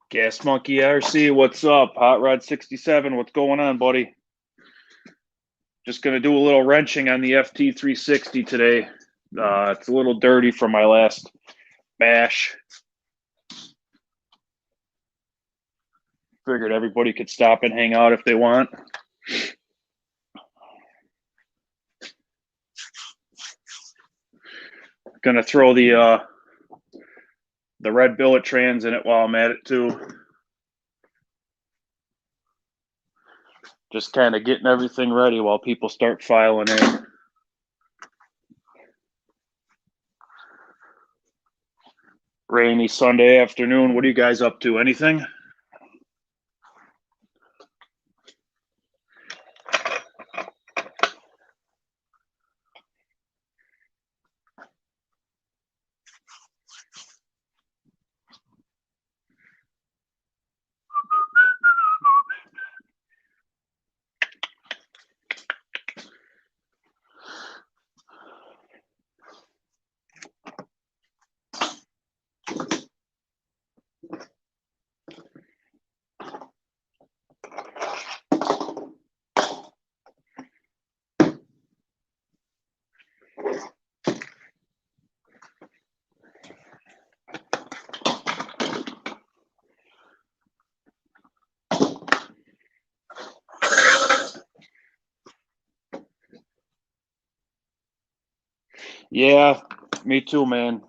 Gas Monkey RC, what's up? Hot Rod 67, what's going on, buddy? Just going to do a little wrenching on the FT360 today. It's a little dirty from my last bash. Figured everybody could stop and hang out if they want. Gonna throw the red billet trans in it while I'm at it too. Just kind of getting everything ready while people start filing in. Rainy Sunday afternoon. What are you guys up to? Anything? Yeah, me too, man.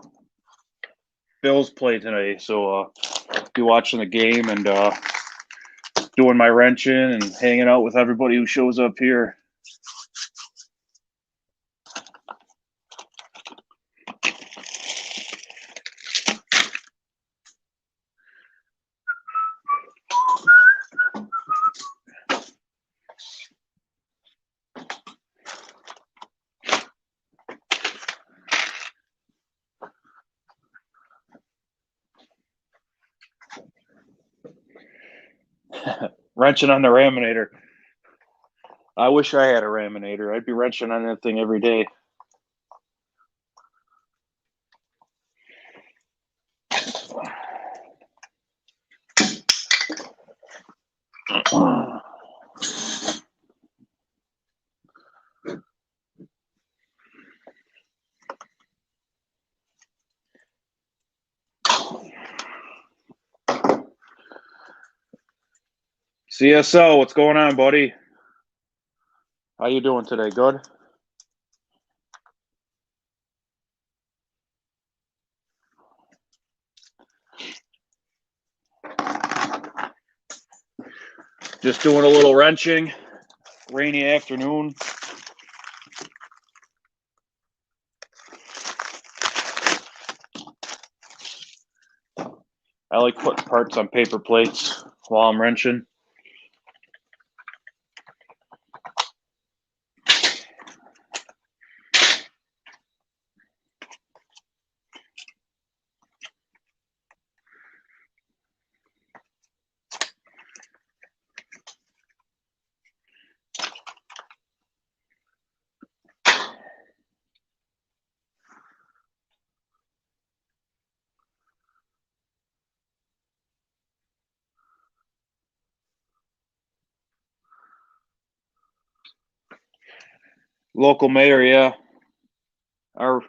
Bills play today, so be watching the game and doing my wrenching and hanging out with everybody who shows up here. Wrenching on the raminator. I wish I had a raminator. I'd be wrenching on that thing every day. CSO, what's going on, buddy? How you doing today? Good? Just doing a little wrenching. Rainy afternoon. I like putting parts on paper plates while I'm wrenching. Local mayor, yeah. The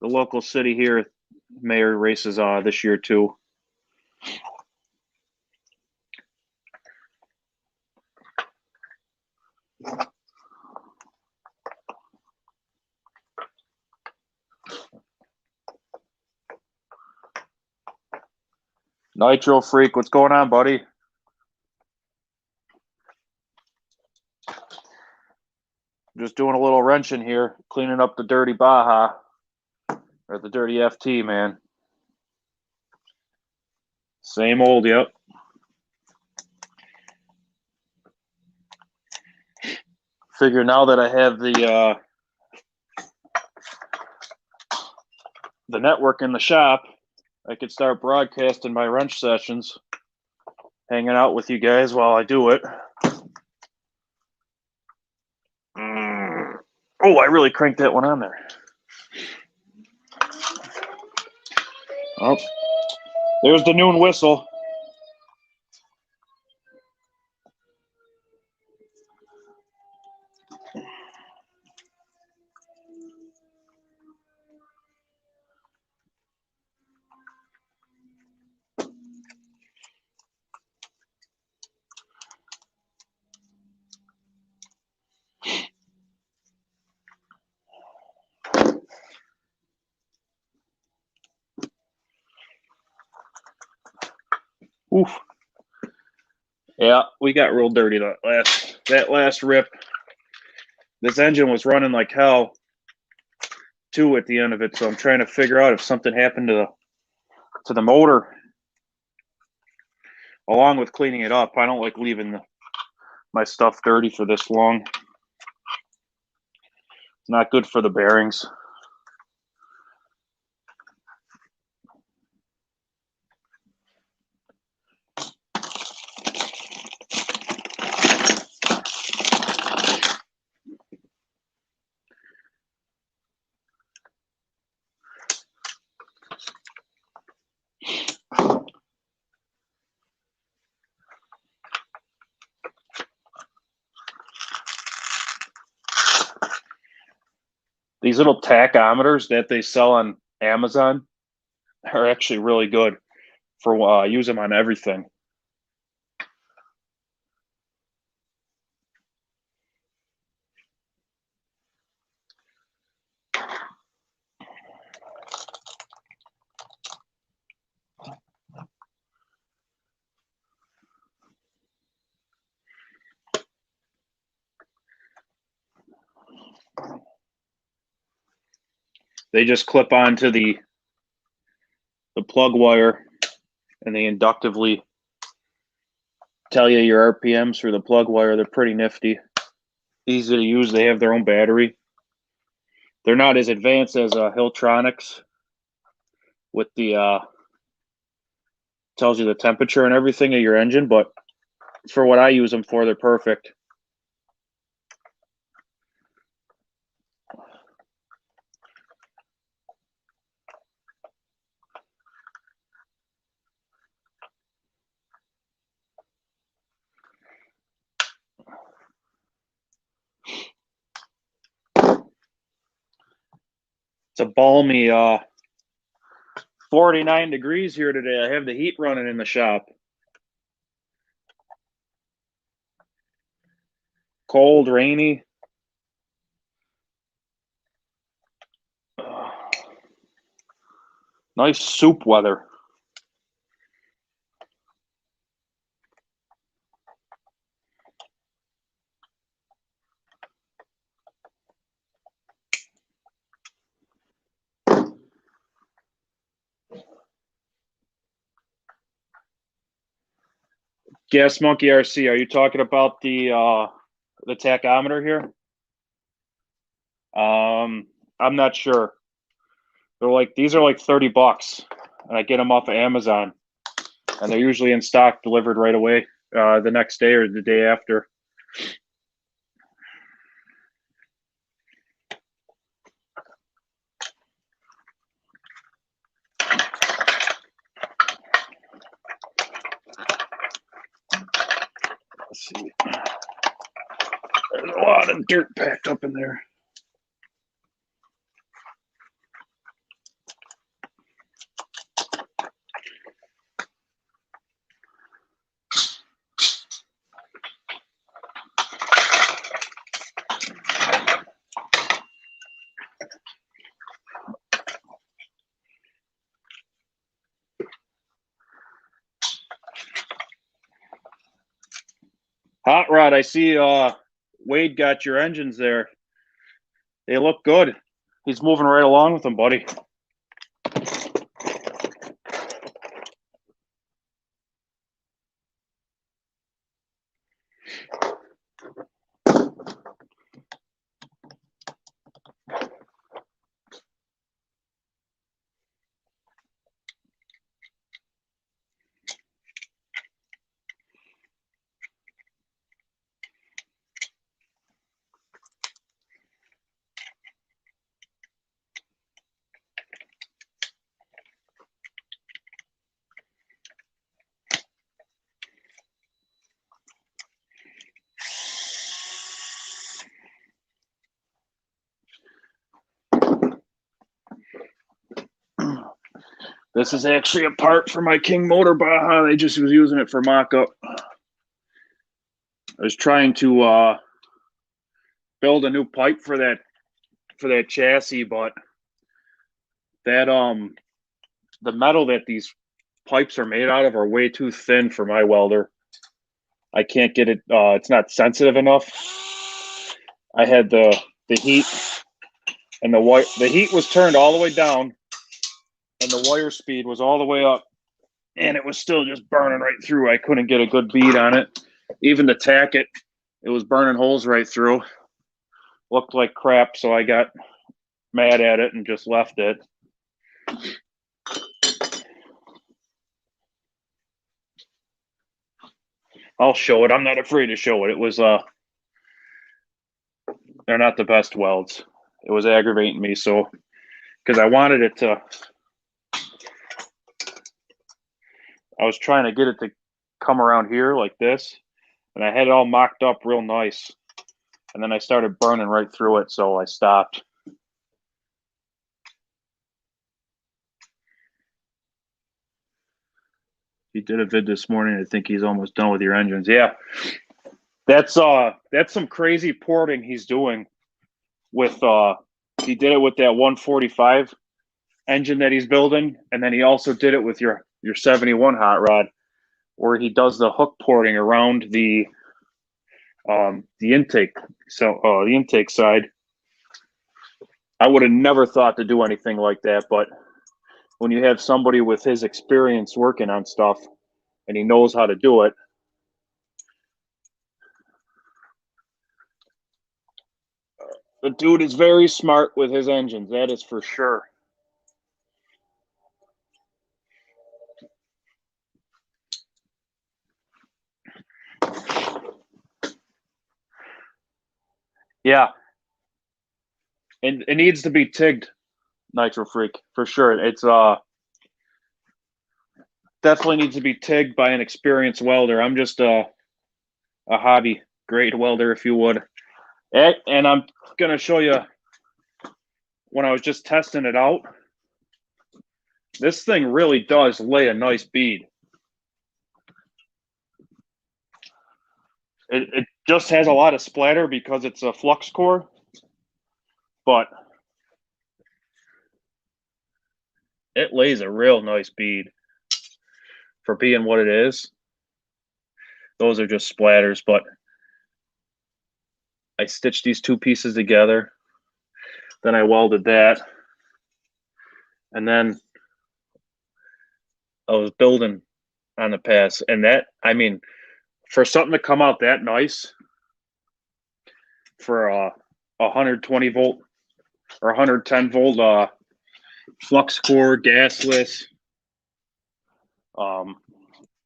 local city here, mayor races this year too. Nitro Freak, what's going on, buddy? Just doing a little wrenching here, cleaning up the dirty Baja, or the dirty FT, man. Same old, yep. Figure now that I have the network in the shop, I could start broadcasting my wrench sessions, hanging out with you guys while I do it. Oh, I really cranked that one on there. Oh, there's the noon whistle. Oof. Yeah, we got real dirty that last rip. This engine was running like hell too at the end of it, so I'm trying to figure out if something happened to the motor. Along with cleaning it up, I don't like leaving my stuff dirty for this long. It's not good for the bearings. These little tachometers that they sell on Amazon are actually really good for use them on everything. They just clip onto the plug wire, and they inductively tell you your RPMs through the plug wire. They're pretty nifty, easy to use. They have their own battery. They're not as advanced as Hiltronics with the tells you the temperature and everything of your engine, but for what I use them for, they're perfect. It's a balmy 49 degrees here today. I have the heat running in the shop. Cold, rainy. Nice soup weather. Gas Monkey RC, are you talking about the tachometer here? I'm not sure. These are like $30, and I get them off of Amazon, and they're usually in stock, delivered right away, the next day or the day after. Let's see. There's a lot of dirt packed up in there. Hot Rod, I see Wade got your engines there. They look good. He's moving right along with them, buddy. This is actually a part for my King motor Baja. They just was using it for mock-up. I was trying to build a new pipe for that chassis, but that the metal that these pipes are made out of are way too thin for my welder. I can't get it. It's not sensitive enough. I had the heat, and the heat was turned all the way down, and the wire speed was all the way up, and it was still just burning right through. I couldn't get a good bead on it. Even to tack it, it was burning holes right through. Looked like crap, so I got mad at it and just left it. I'll show it. I'm not afraid to show it. It was they're not the best welds. It was aggravating me, so because I wanted it to, I was trying to get it to come around here like this, and I had it all mocked up real nice, and then I started burning right through it, so I stopped. He did a vid this morning. I think he's almost done with your engines. Yeah, that's some crazy porting he's doing with he did it with that 145 engine that he's building, and then he also did it with your 71 hot rod, where he does the hook porting around the intake. So the intake side. I would have never thought to do anything like that, but when you have somebody with his experience working on stuff and he knows how to do it, the dude is very smart with his engines. That is for sure. Yeah. And it needs to be tigged, Nitro Freak, for sure. It's definitely needs to be tigged by an experienced welder. I'm just a hobby grade welder, if you would. And I'm gonna show you when I was just testing it out. This thing really does lay a nice bead. It just has a lot of splatter because it's a flux core, but it lays a real nice bead for being what it is. Those are just splatters, but I stitched these two pieces together. Then I welded that. And then I was building on the pass. And that, I mean, for something to come out that nice for a 120 volt or 110 volt flux core gasless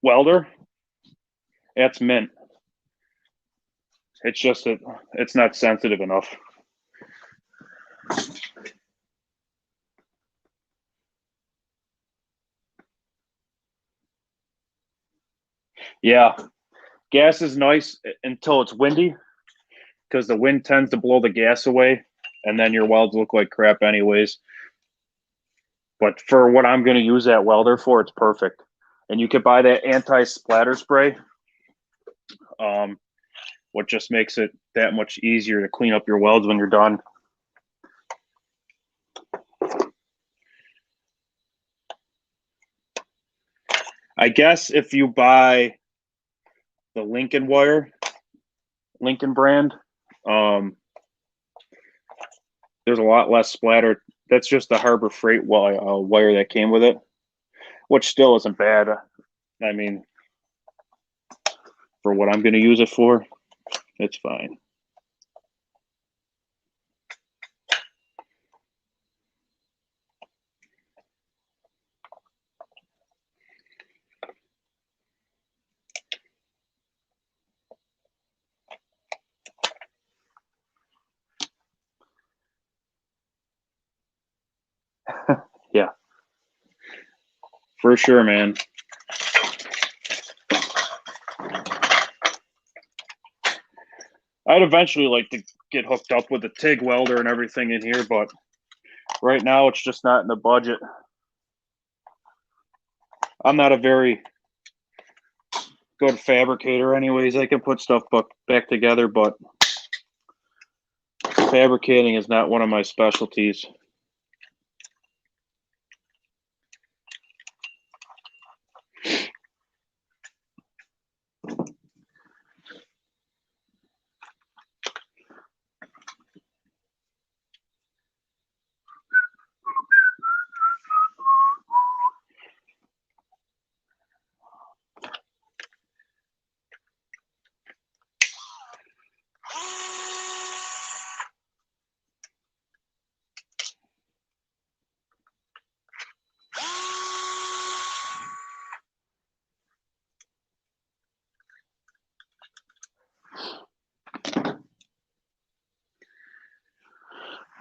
welder, that's mint. It's just that it's not sensitive enough. Yeah, gas is nice until it's windy, because the wind tends to blow the gas away, and then your welds look like crap anyways. But for what I'm going to use that welder for, it's perfect. And you could buy that anti-splatter spray, what just makes it that much easier to clean up your welds when you're done. I guess if you buy the Lincoln wire, Lincoln brand. There's a lot less splatter. That's just the Harbor Freight wire that came with it, which still isn't bad. I mean, for what I'm going to use it for, it's fine. Yeah, for sure, man. I'd eventually like to get hooked up with a TIG welder and everything in here, but right now it's just not in the budget. I'm not a very good fabricator anyways. I can put stuff back together, but fabricating is not one of my specialties.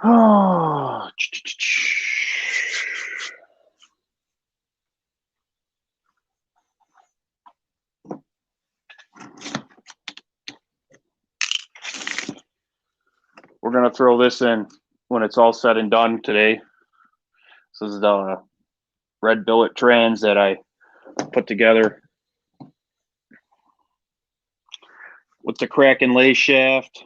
Oh, we're gonna throw this in when it's all said and done today. This is the red billet trans that I put together with the crack and lay shaft.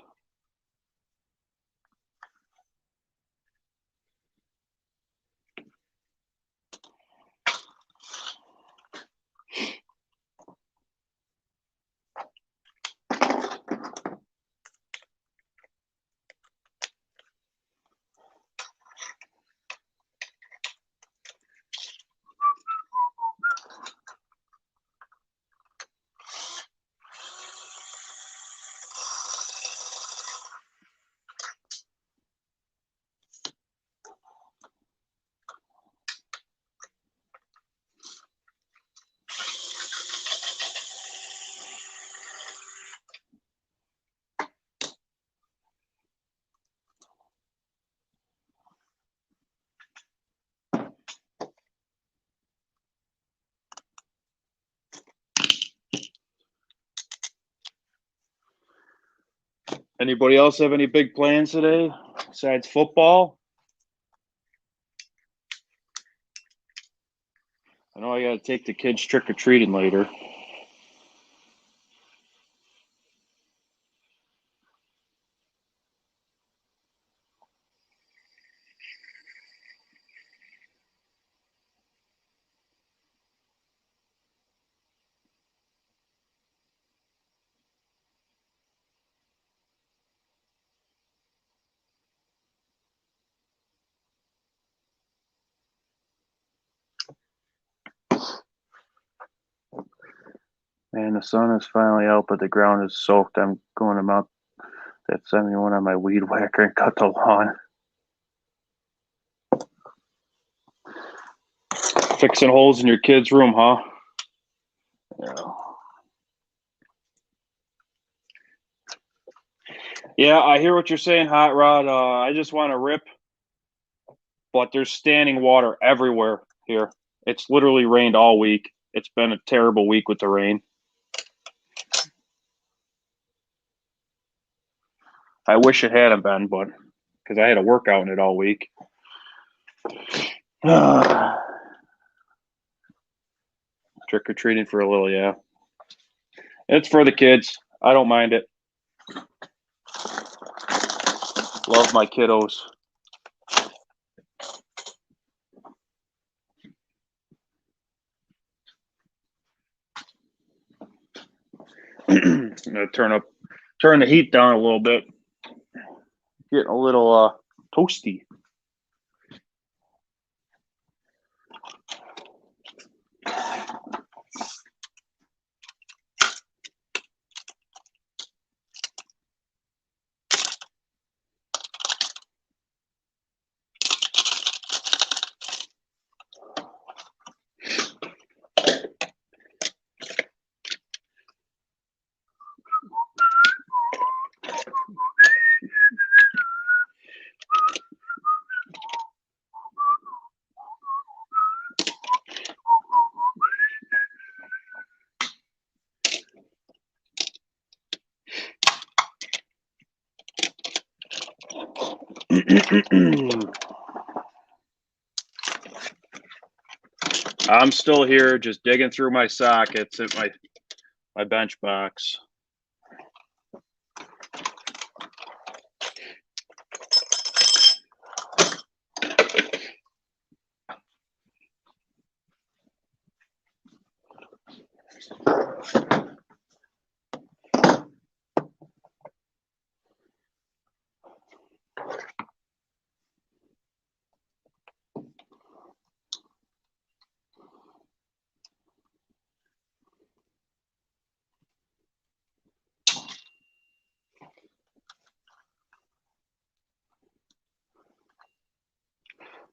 Anybody else have any big plans today besides football? I know I got to take the kids trick-or-treating later. And the sun is finally out, but the ground is soaked. I'm going to mount that 71 on my weed whacker and cut the lawn. Fixing holes in your kid's room, huh? Yeah, I hear what you're saying, Hot Rod. I just want to rip, but there's standing water everywhere here. It's literally rained all week. It's been a terrible week with the rain. I wish it hadn't been, but because I had to work out in it all week. Trick-or-treating for a little, yeah. It's for the kids. I don't mind it. Love my kiddos. I'm gonna turn Turn the heat down a little bit. Getting a little toasty. I'm still here, just digging through my sockets at my bench box.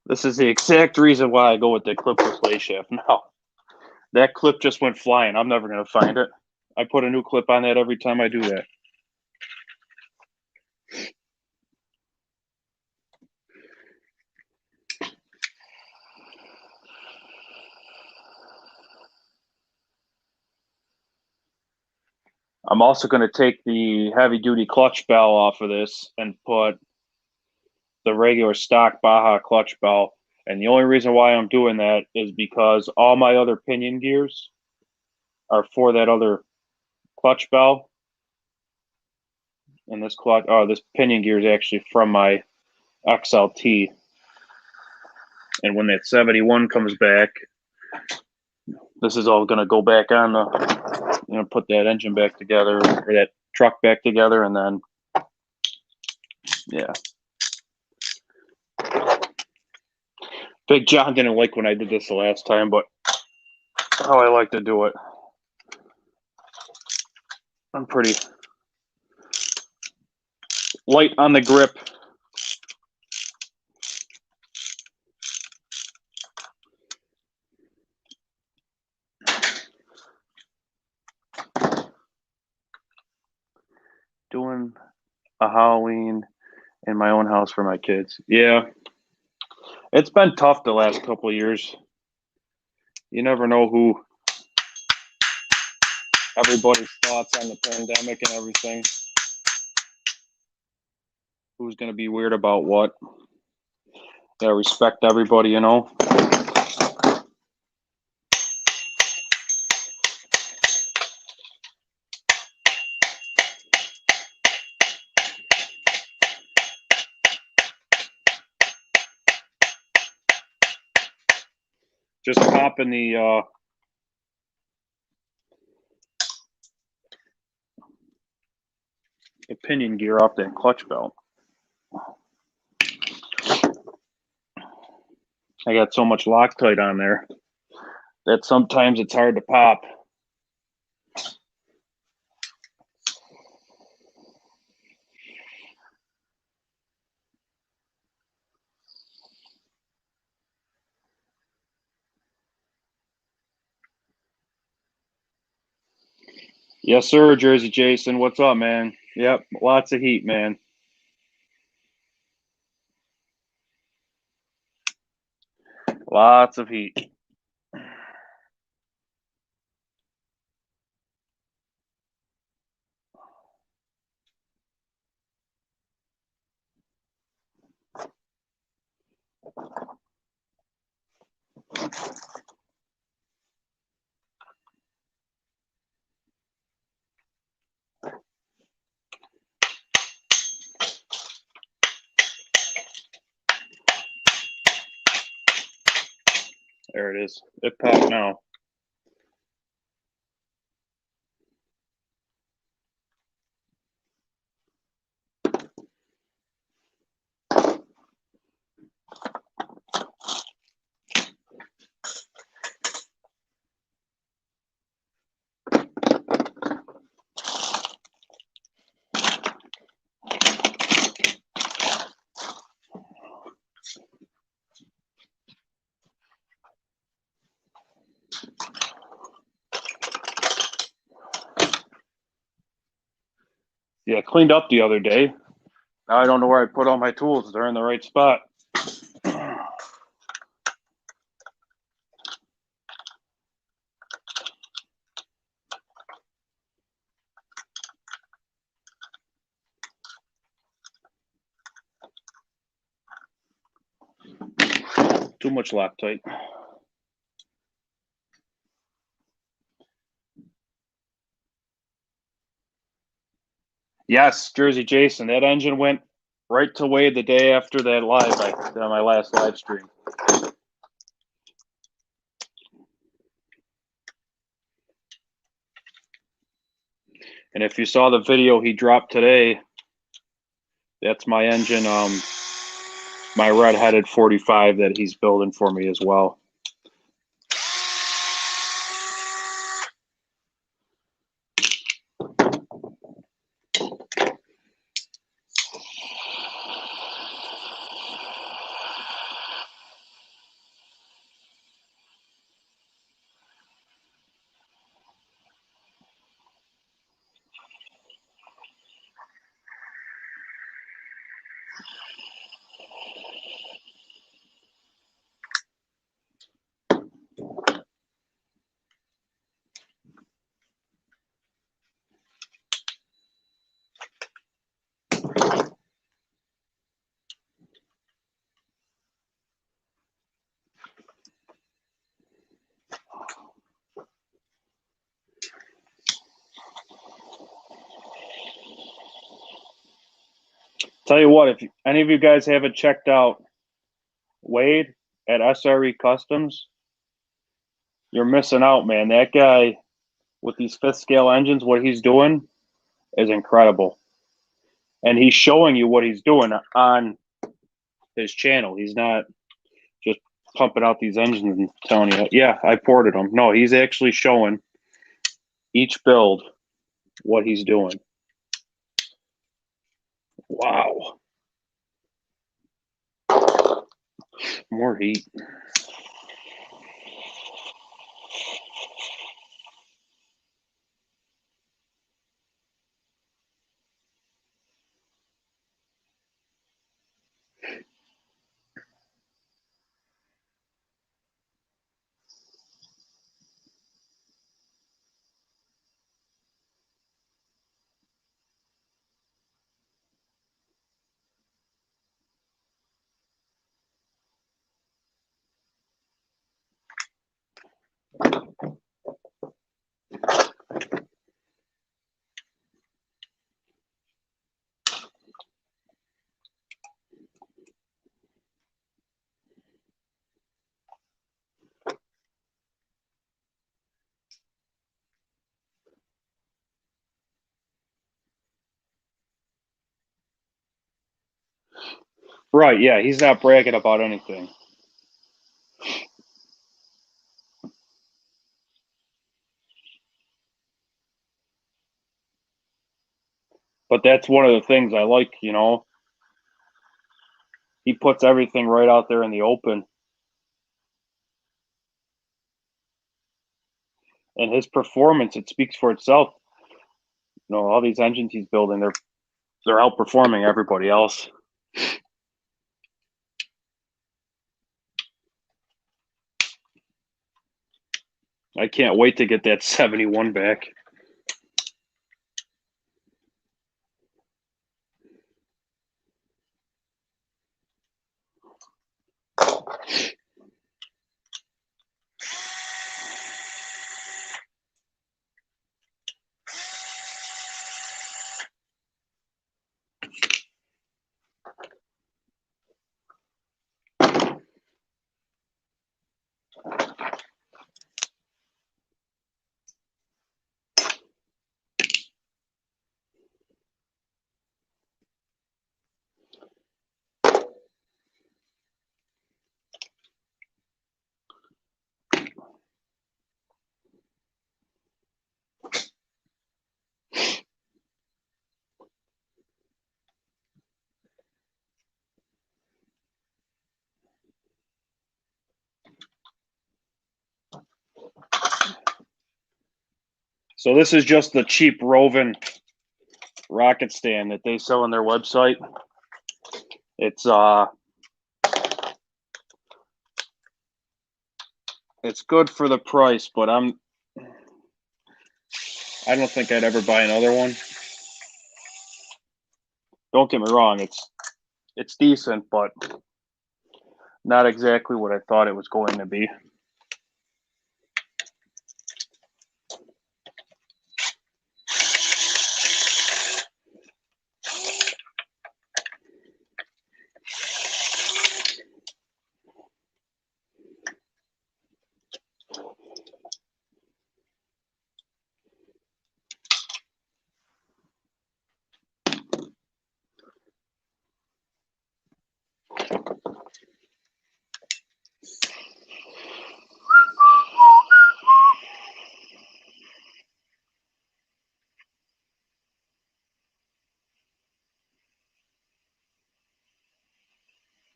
This is the exact reason why I go with the clipless lay shaft. Now, that clip just went flying. I'm never going to find it. I put a new clip on that every time I do that. I'm also going to take the heavy-duty clutch bell off of this and put the regular stock Baja clutch bell. And the only reason why I'm doing that is because all my other pinion gears are for that other clutch bell. And this this pinion gear is actually from my XLT. And when that 71 comes back, this is all going to go back on the, put that engine back together, or that truck back together, and then, yeah. Big John didn't like when I did this the last time, but how I like to do it. I'm pretty light on the grip. Doing a Halloween in my own house for my kids. Yeah. It's been tough the last couple of years. You never know who everybody's thoughts on the pandemic and everything. Who's going to be weird about what? Gotta respect everybody, you know. Just popping the pinion gear off that clutch belt. I got so much Loctite on there that sometimes it's hard to pop. Yes, sir, Jersey Jason. What's up, man? Yep, lots of heat, man. Lots of heat. There it is. It popped now. Yeah, cleaned up the other day. Now I don't know where I put all my tools. They're in the right spot. Too much Loctite. Yes, Jersey Jason. That engine went right to Wade the day after that live. On my last live stream. And if you saw the video he dropped today, that's my engine, my red-headed 45 that he's building for me as well. Tell you what, if any of you guys haven't checked out Wade at SRE Customs, you're missing out, man. That guy with these fifth scale engines, what he's doing is incredible. And he's showing you what he's doing on his channel. He's not just pumping out these engines and telling you, yeah, I ported them. No, he's actually showing each build what he's doing. Wow. More heat. Right, yeah, he's not bragging about anything. But that's one of the things I like, you know. He puts everything right out there in the open. And his performance, it speaks for itself. You know, all these engines he's building, they're outperforming everybody else. I can't wait to get that 71 back. So this is just the cheap Rovan rocket stand that they sell on their website. It's good for the price, but I don't think I'd ever buy another one. Don't get me wrong, it's decent, but not exactly what I thought it was going to be.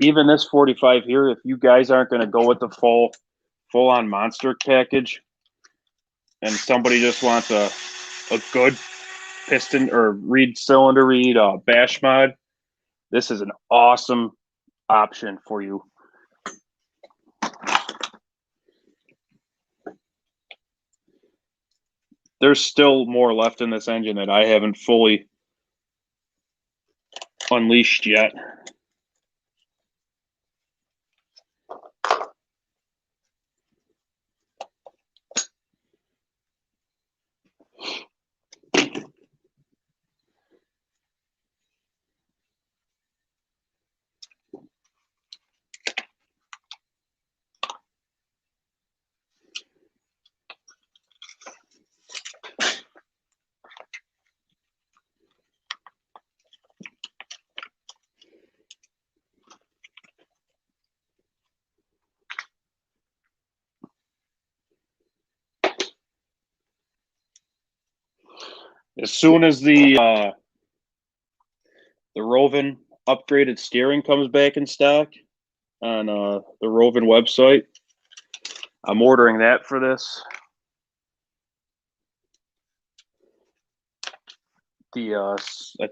Even this 45 here, if you guys aren't going to go with the full-on monster package, and somebody just wants a good piston or cylinder reed bash mod, this is an awesome option for you. There's still more left in this engine that I haven't fully unleashed yet. As soon as the Rovan upgraded steering comes back in stock on the Rovan website, I'm ordering that for this. I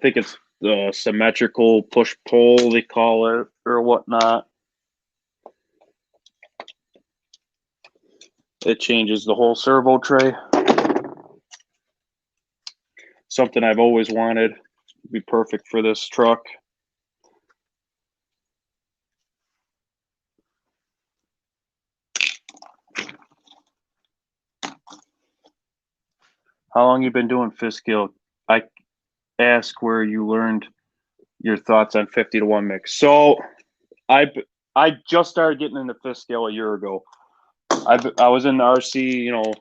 think it's the symmetrical push-pull, they call it, or whatnot. It changes the whole servo tray. Something I've always wanted. Be perfect for this truck. How long you been doing fifth scale? I ask where you learned your thoughts on 50-to-1 mix. So I just started getting into fifth scale a year ago. I was in the RC,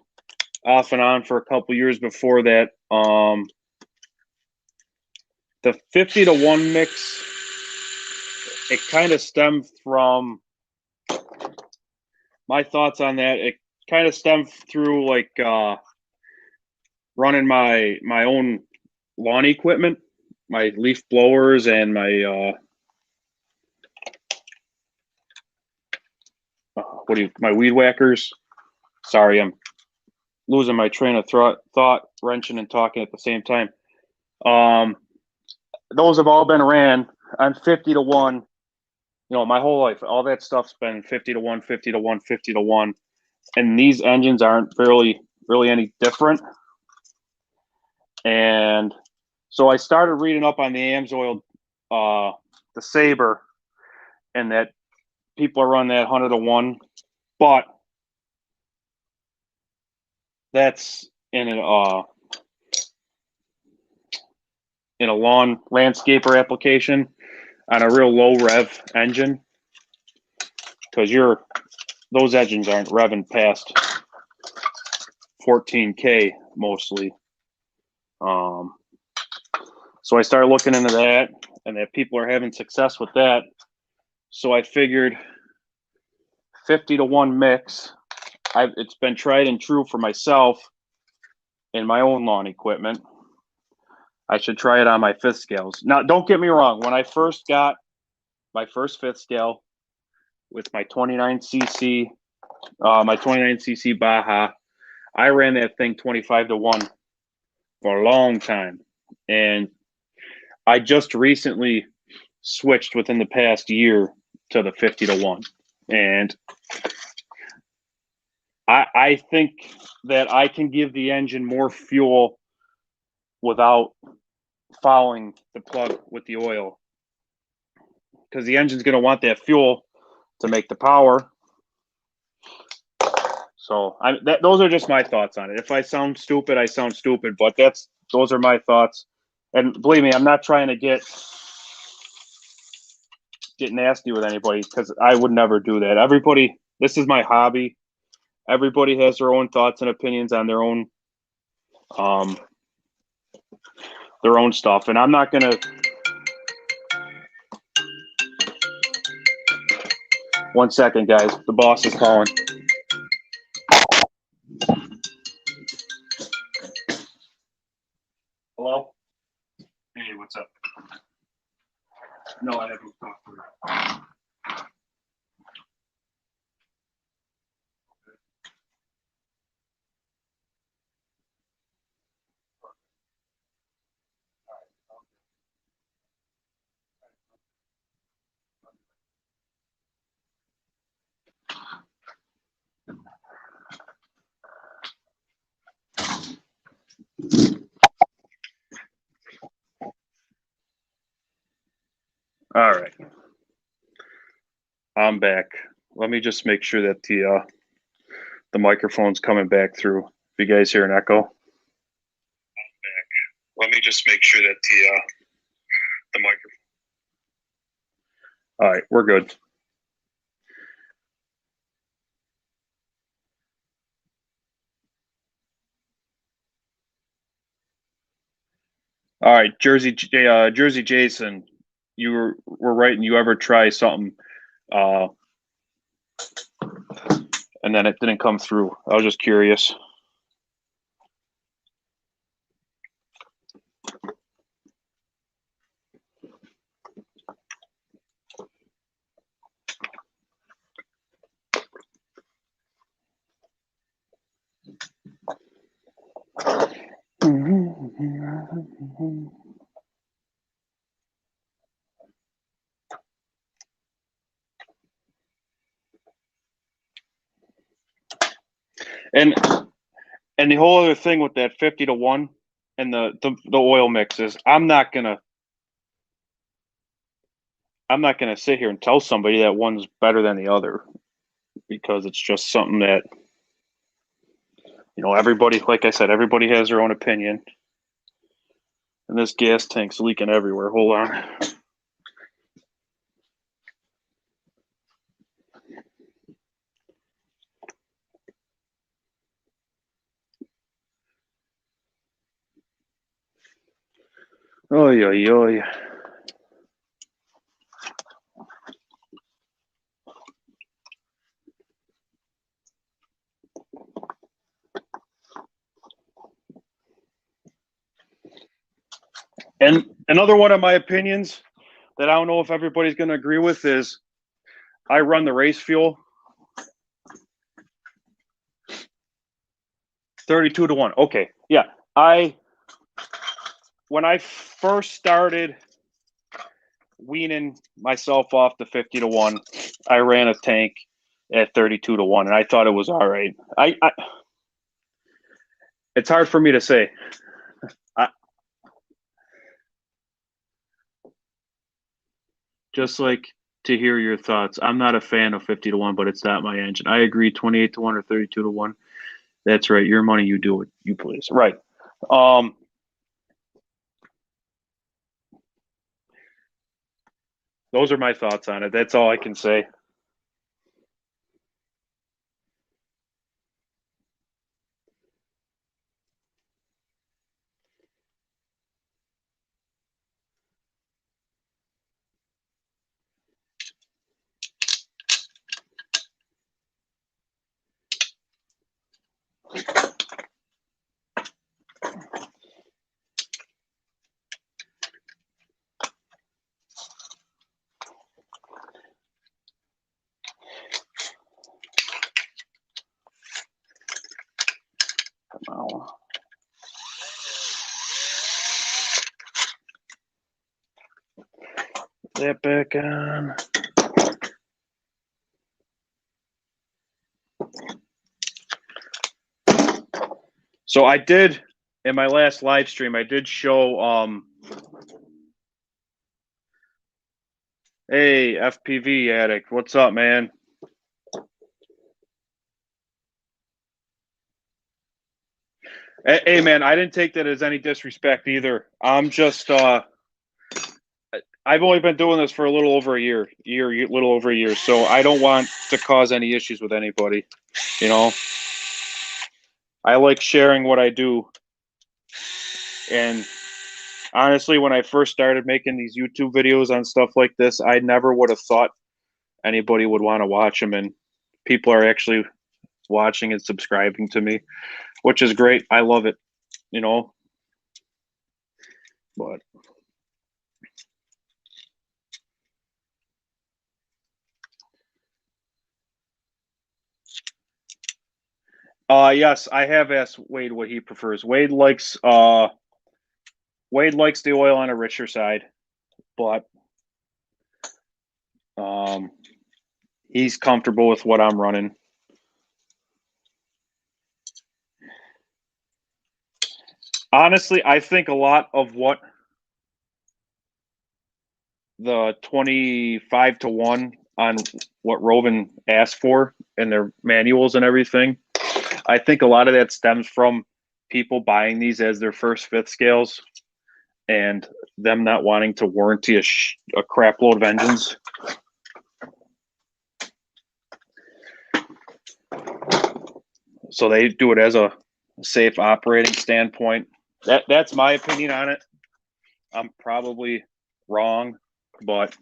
off and on for a couple years before that. The 50-to-1 mix, it kind of stemmed from my thoughts on that. It kind of stemmed through like running my own lawn equipment, my leaf blowers and my my weed whackers. Sorry, I'm losing my train of thought, wrenching and talking at the same time. Those have all been ran on 50-to-1. My whole life, all that stuff's been 50-to-1, 50-to-1, 50-to-1, and these engines aren't really any different. And so I started reading up on the AMSOIL, the Sabre, and that people are running that 100-to-1, but that's in a lawn landscaper application on a real low rev engine, because those engines aren't revving past 14K mostly. So I started looking into that, and that people are having success with that. So I figured 50-to-1 mix. It's been tried and true for myself in my own lawn equipment. I should try it on my fifth scales. Now, don't get me wrong. When I first got my first fifth scale with my 29cc, Baja, I ran that thing 25-to-1 for a long time. And I just recently switched within the past year to the 50-1. And I think that I can give the engine more fuel without fouling the plug with the oil, because the engine's going to want that fuel to make the power. So those are just my thoughts on it. If I sound stupid, I sound stupid, but those are my thoughts. And believe me, I'm not trying to get nasty with anybody, because I would never do that. Everybody, this is my hobby. Everybody has their own thoughts and opinions on their own stuff, and I'm not gonna. One second, guys. The boss is calling. Hello? Hey, what's up? No, I haven't talked to her. All right. I'm back. Let me just make sure that the microphone's coming back through. If you guys hear an echo. I'm back. Let me just make sure that the microphone. All right, we're good. All right, Jersey Jason, you were right, and you ever try something, and then it didn't come through. I was just curious. And the whole other thing with that 50-1 and the oil mixes, I'm not gonna sit here and tell somebody that one's better than the other, because it's just something that, everybody, like I said, everybody has their own opinion. And this gas tank's leaking everywhere. Hold on. Oy, oy, oy. And another one of my opinions that I don't know if everybody's going to agree with is I run the race fuel 32-1. Okay. Yeah. When I first started weaning myself off the 50-1, I ran a tank at 32-1, and I thought it was all right. It's hard for me to say. Just like to hear your thoughts. I'm not a fan of 50-1, but it's not my engine. I agree, 28-1 or 32-1. That's right. Your money, you do it. You please. Right. Those are my thoughts on it. That's all I can say. that back on. So I did, in my last live stream, I did show, hey, FPV Addict, what's up, man? Hey, man, I didn't take that as any disrespect either. I'm just, I've only been doing this for a little over a year, little over a year, so I don't want to cause any issues with anybody, you know? I like sharing what I do. And honestly, when I first started making these YouTube videos on stuff like this, I never would have thought anybody would want to watch them, and people are actually watching and subscribing to me, which is great. I love it, you know? But yes, I have asked Wade what he prefers. Wade likes the oil on a richer side, but he's comfortable with what I'm running. Honestly, I think a lot of what the 25-to-1 on what Rovan asked for in their manuals and everything, I think a lot of that stems from people buying these as their first fifth scales and them not wanting to warranty a crap load of engines. So they do it as a safe operating standpoint. That's my opinion on it. I'm probably wrong, but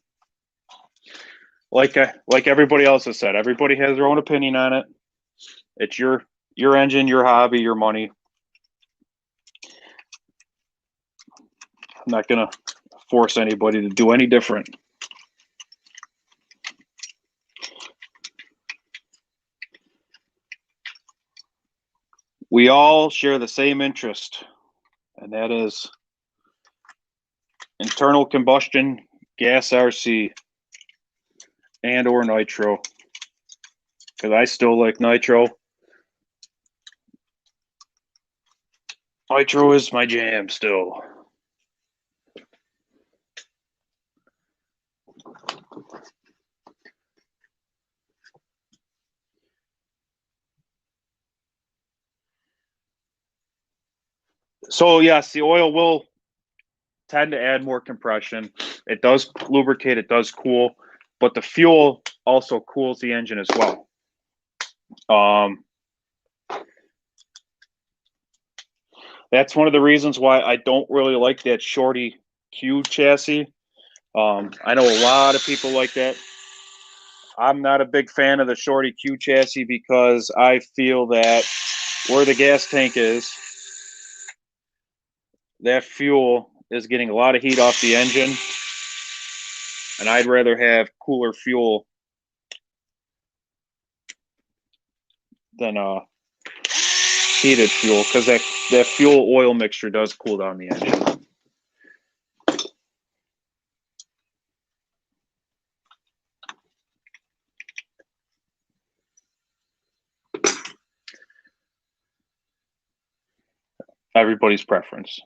like everybody else has said, everybody has their own opinion on it. It's your engine, your hobby, your money. I'm not gonna force anybody to do any different. We all share the same interest, and that is internal combustion gas RC and or nitro, because I still like nitro. Nitro is my jam still. So yes, the oil will tend to add more compression. It does lubricate, it does cool, but the fuel also cools the engine as well. That's one of the reasons why I don't really like that shorty Q chassis. I know a lot of people like that. I'm not a big fan of the shorty Q chassis because I feel that where the gas tank is, that fuel is getting a lot of heat off the engine, and I'd rather have cooler fuel than heated fuel, because that fuel oil mixture does cool down the engine. Everybody's preference.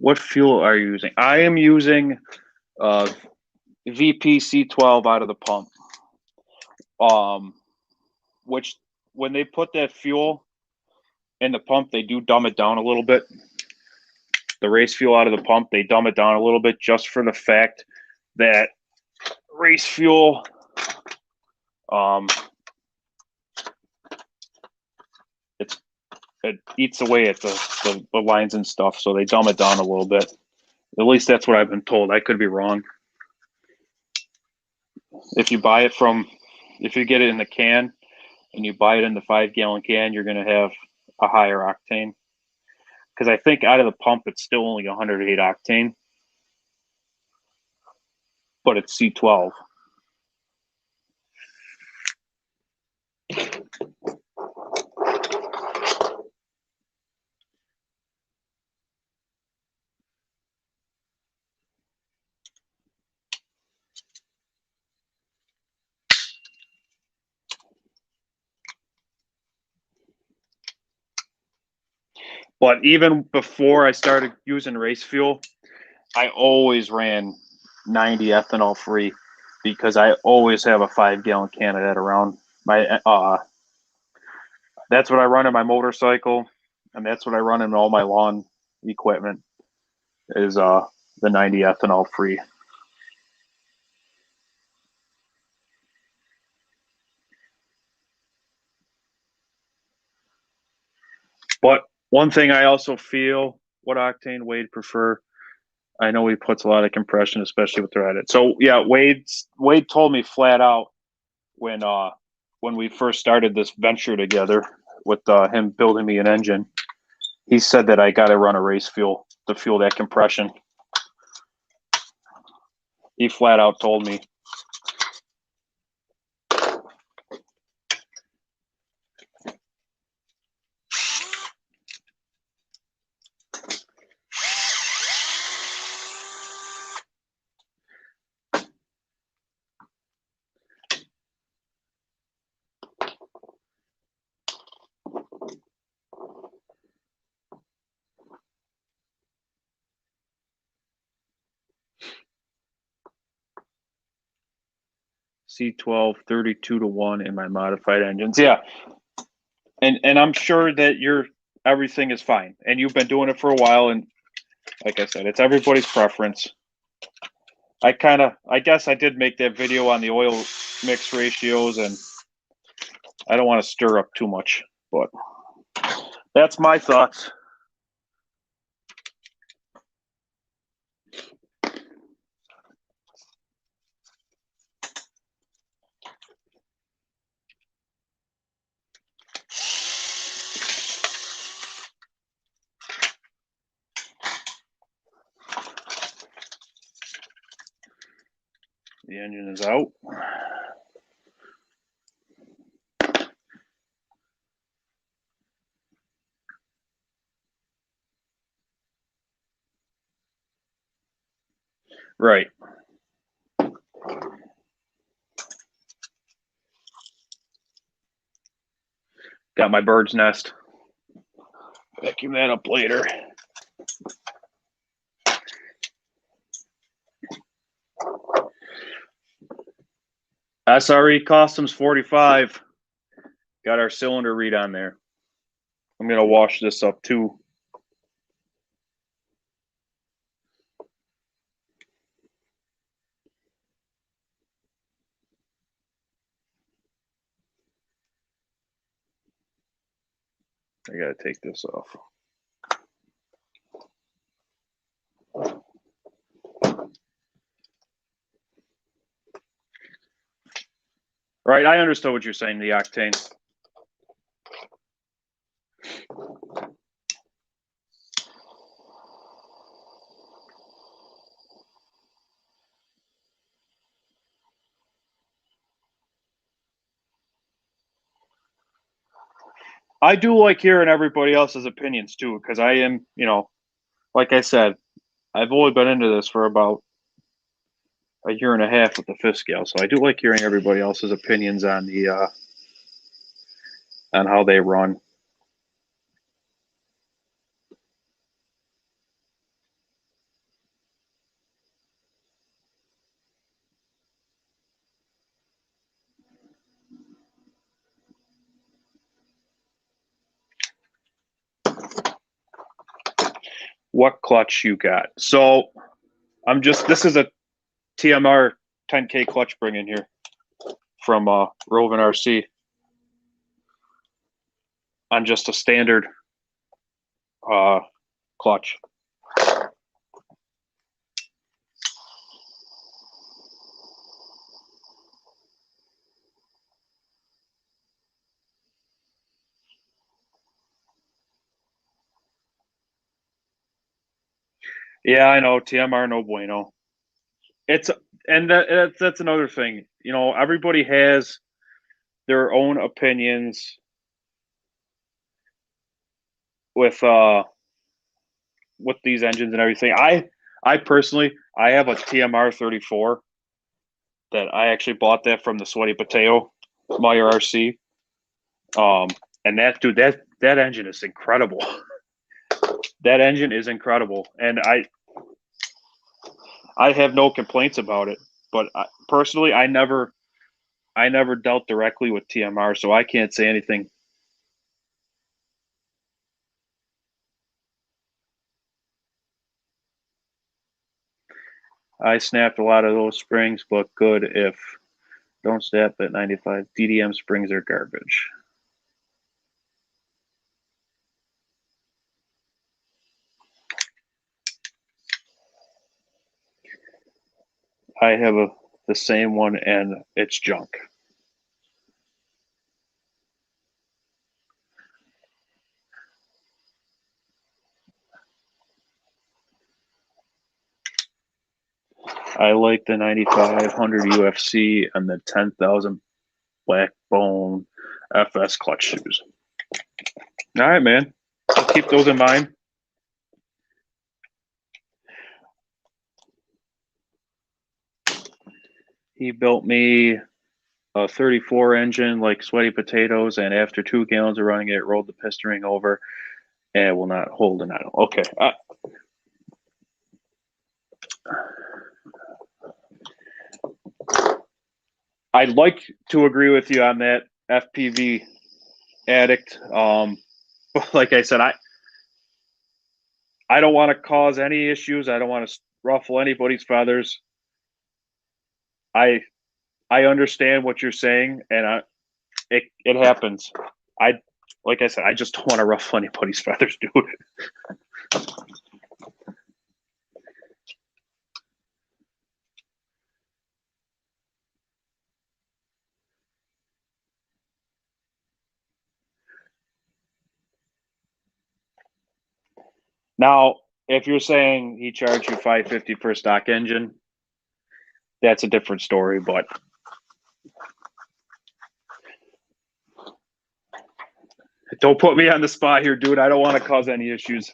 What fuel are you using? I am using VP-C12 out of the pump. Which when they put that fuel in the pump, they do dumb it down a little bit. The race fuel out of the pump, they dumb it down a little bit just for the fact that race fuel It eats away at the lines and stuff, so they dumb it down a little bit. At least that's what I've been told. I could be wrong. If you buy it if you get it in the can and you buy it in the 5-gallon can, you're going to have a higher octane. Because I think out of the pump, it's still only 108 octane, but it's C12. But even before I started using race fuel, I always ran 90 ethanol free because I always have a 5-gallon can of that around. That's what I run in my motorcycle, and that's what I run in all my lawn equipment is the 90 ethanol free. But one thing I also feel, what octane Wade prefer? I know he puts a lot of compression, especially with threaded. So yeah, Wade told me flat out when we first started this venture together with him building me an engine. He said that I got to run a race fuel to fuel that compression. He flat out told me. C12 32-1 in my modified engines. Yeah. And I'm sure that everything is fine. And you've been doing it for a while, and like I said, it's everybody's preference. I guess I did make that video on the oil mix ratios, and I don't want to stir up too much, but that's my thoughts. The engine is out. Right. Got my bird's nest. Vacuum that up later. SRE Customs 45. Got our cylinder read on there. I'm going to wash this up too. I got to take this off. Right, I understood what you're saying, the octane. I do like hearing everybody else's opinions too, because I am, like I said, I've only been into this for about a year and a half with the fifth scale, so I do like hearing everybody else's opinions on on how they run. What clutch you got? So this is a TMR 10K clutch spring in here. from Rovan RC on just a standard clutch. Yeah, I know, TMR no bueno. That's another thing. You know, everybody has their own opinions with these engines and everything. I personally, I have a TMR 34 that I actually bought that from the Sweaty Potato Meyer RC. And that dude, that engine is incredible. That engine is incredible, and I have no complaints about it. But personally, I never dealt directly with TMR, so I can't say anything. I snapped a lot of those springs, but good if don't snap at 95. DDM springs are garbage. I have the same one, and it's junk. I like the 9500 UFC and the 10,000 Blackbone FS clutch shoes. All right, man. I'll keep those in mind. He built me a 34 engine like Sweaty Potatoes, and after 2 gallons of running it, rolled the piston ring over and will not hold an idle. Okay. I'd like to agree with you on that FPV addict. But like I said, I don't want to cause any issues. I don't want to ruffle anybody's feathers. I understand what you're saying, and it happens. Like I said, I just don't want to ruffle anybody's feathers, dude. Now, if you're saying he charged you $550 for a stock engine, that's a different story. But don't put me on the spot here, dude. I don't want to cause any issues.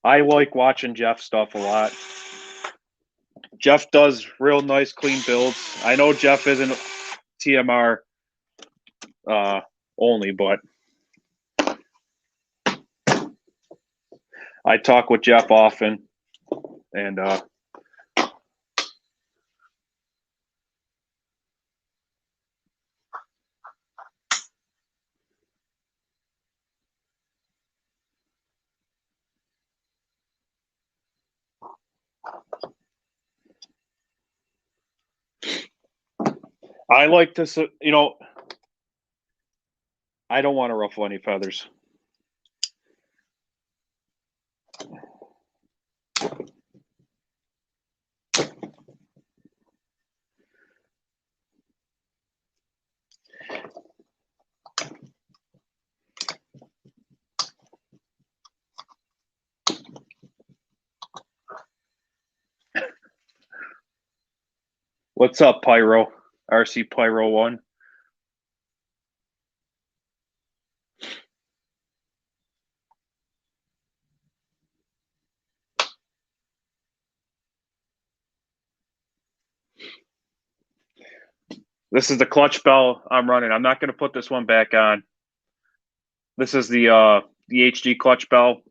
I like watching Jeff's stuff a lot. Jeff does real nice, clean builds. I know Jeff isn't TMR only, but I talk with Jeff often, and I like to, you know, I don't want to ruffle any feathers. What's up, Pyro? RC Pyro 1. This is the clutch bell I'm running. I'm not going to put this one back on. This is the HD clutch bell.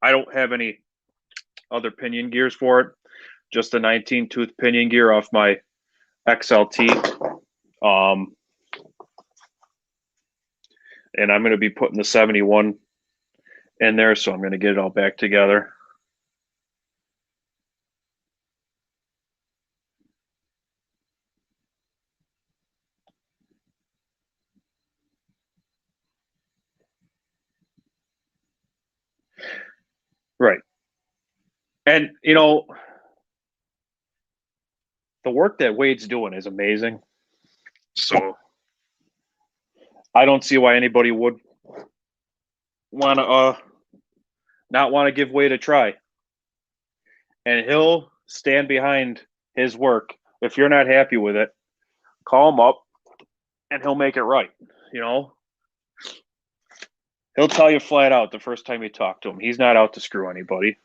I don't have any other pinion gears for it. Just a 19-tooth pinion gear off my XLT. And I'm going to be putting the 71 in there, so I'm going to get it all back together. Right. And, you know, the work that Wade's doing is amazing. So I don't see why anybody would want to not want to give Wade a try. And he'll stand behind his work. If you're not happy with it, call him up and he'll make it right. You know, he'll tell you flat out the first time you talk to him. He's not out to screw anybody.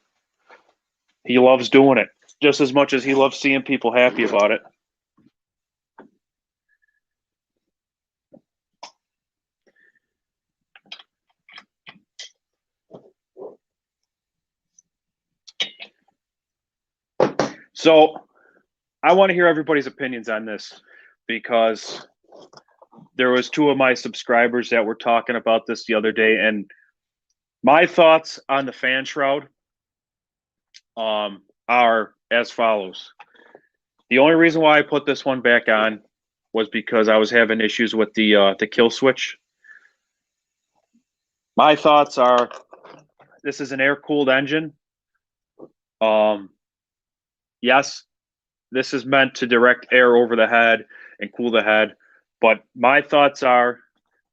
He loves doing it just as much as he loves seeing people happy about it. So I want to hear everybody's opinions on this because there was two of my subscribers that were talking about this the other day, and my thoughts on the fan shroud are as follows. The only reason why I put this one back on was because I was having issues with the kill switch. My thoughts are this is an air-cooled engine. Yes, this is meant to direct air over the head and cool the head, but my thoughts are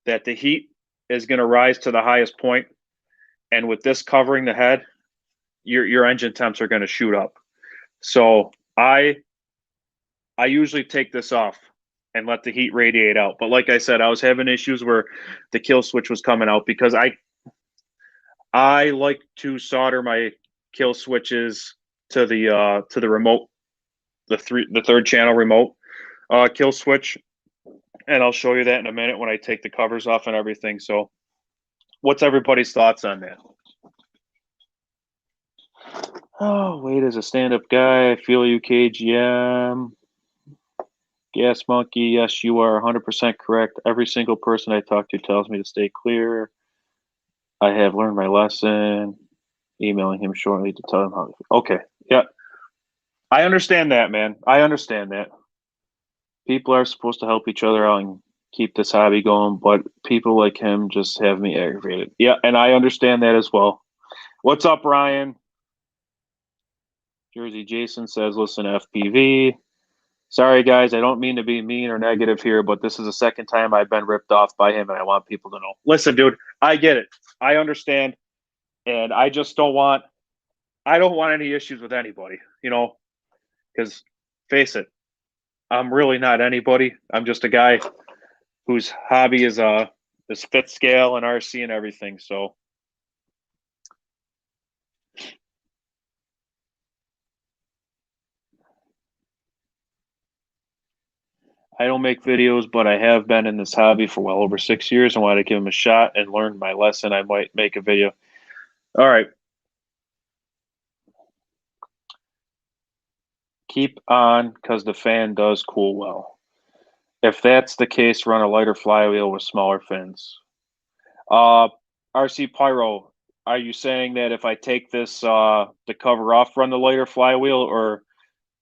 that the heat is going to rise to the highest point, and with this covering the head, your engine temps are going to shoot up. So I usually take this off and let the heat radiate out. But like I said, I was having issues where the kill switch was coming out because I like to solder my kill switches to the remote, the third channel remote kill switch, and I'll show you that in a minute when I take the covers off and everything. So, what's everybody's thoughts on that? Oh, Wade is a stand-up guy. I feel you, KGM. Gas Monkey, yes, you are 100% correct. Every single person I talk to tells me to stay clear. I have learned my lesson. Emailing him shortly to tell him how. Okay, yeah. I understand that, man. I understand that. People are supposed to help each other out and keep this hobby going, but people like him just have me aggravated. Yeah, and I understand that as well. What's up, Ryan? Jersey Jason says, listen, FPV. Sorry, guys, I don't mean to be mean or negative here, but this is the second time I've been ripped off by him, and I want people to know. Listen, dude, I get it. I understand, and I just don't want any issues with anybody, you know, because face it, I'm really not anybody. I'm just a guy whose hobby is fit scale and RC and everything. So I don't make videos, but I have been in this hobby for well over 6 years. I want to give him a shot and learn my lesson. I might make a video. All right. Keep on because the fan does cool well. If that's the case, run a lighter flywheel with smaller fins. RC Pyro, are you saying that if I take this the cover off, run the lighter flywheel, or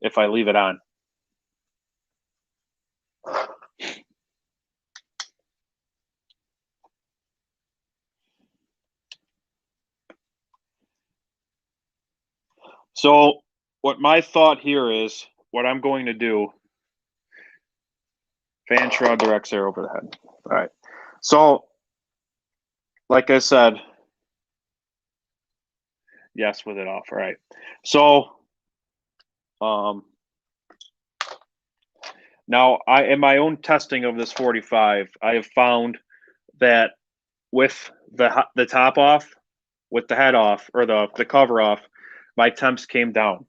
if I leave it on? So what my thought here is, what I'm going to do, fan shroud directs air over the head. All right. So, like I said, yes, with it off. All right. So, now in my own testing of this 45, I have found that with the top off, with the head off or the cover off, my temps came down.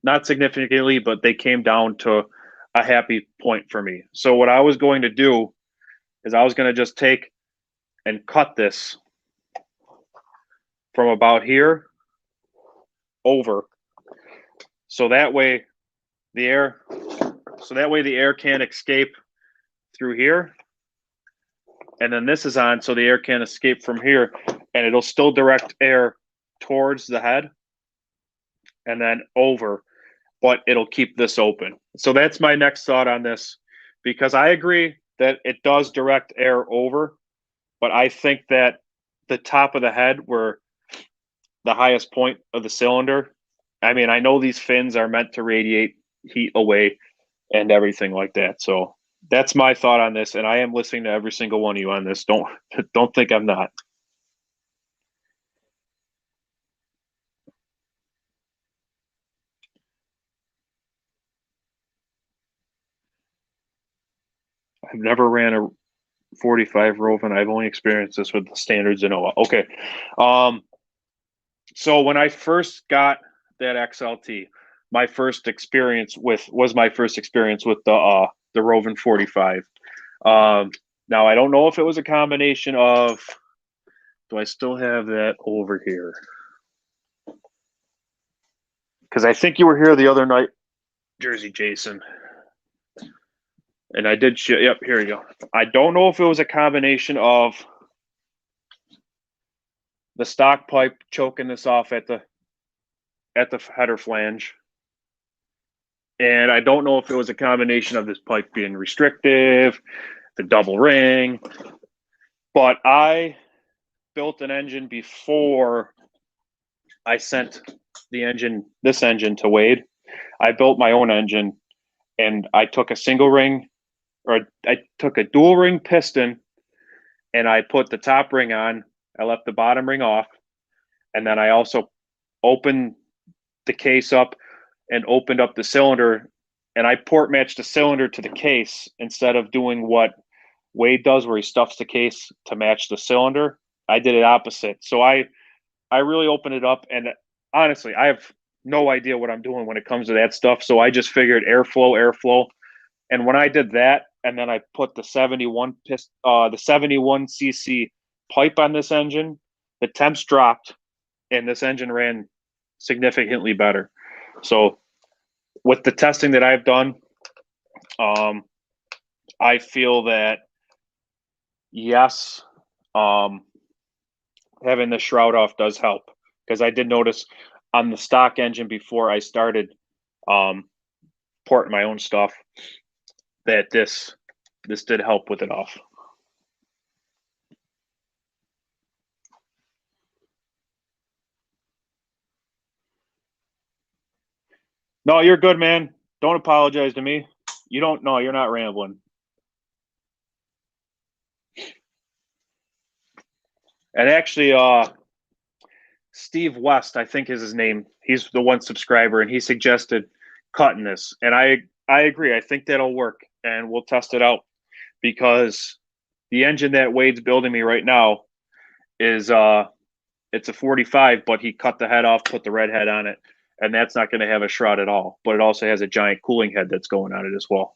Not significantly, but they came down to a happy point for me. So what I was going to do is I was going to just take and cut this from about here over. So that way the air can't escape through here. And then this is on so the air can't escape from here, and it'll still direct air towards the head and then over, but it'll keep this open. So that's my next thought on this, because I agree that it does direct air over, but I think that the top of the head where the highest point of the cylinder. I mean, I know these fins are meant to radiate heat away and everything like that. So that's my thought on this, and I am listening to every single one of you on this. Don't think I'm not. I've never ran a 45 Rovan. I've only experienced this with the standards in OA. Okay. So when I first got that XLT, my first experience with the Rovan 45. Now I don't know if it was a combination of. Do I still have that over here? Because I think you were here the other night, Jersey Jason. And I did shit. Yep, here you go. I don't know if it was a combination of the stock pipe choking this off at the header flange, and I don't know if it was a combination of this pipe being restrictive, the double ring. But I built an engine before I sent this engine to Wade. I built my own engine, and I took a dual ring piston, and I put the top ring on. I left the bottom ring off, and then I also opened the case up and opened up the cylinder, and I port matched the cylinder to the case instead of doing what Wade does, where he stuffs the case to match the cylinder. I did it opposite. So I really opened it up, and honestly, I have no idea what I'm doing when it comes to that stuff. So I just figured airflow. And when I did that, and then I put the 71 cc pipe on this engine, the temps dropped, and this engine ran significantly better. So with the testing that I've done, I feel that yes, having the shroud off does help, because I did notice on the stock engine before I started porting my own stuff that this did help with it off. No, you're good, man. Don't apologize to me. You don't know. You're not rambling. And actually, Steve West, I think is his name. He's the one subscriber, and he suggested cutting this. And I agree. I think that'll work, and we'll test it out, because the engine that Wade's building me right now is it's a 45, but he cut the head off, put the red head on it, and that's not going to have a shroud at all. But it also has a giant cooling head that's going on it as well.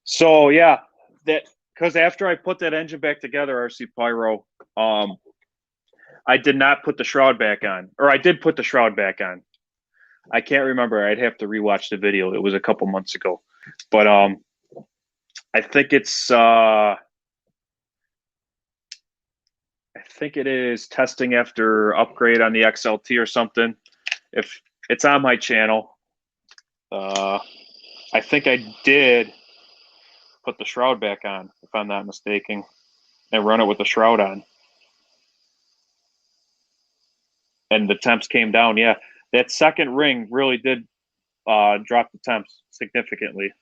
So yeah, that because after I put that engine back together, RC Pyro, I did not put the shroud back on, or I did put the shroud back on. I can't remember. I'd have to rewatch the video. It was a couple months ago, but I think it is testing after upgrade on the XLT or something. If it's on my channel, I think I did put the shroud back on, if I'm not mistaken, and run it with the shroud on. And the temps came down. Yeah, that second ring really did drop the temps significantly.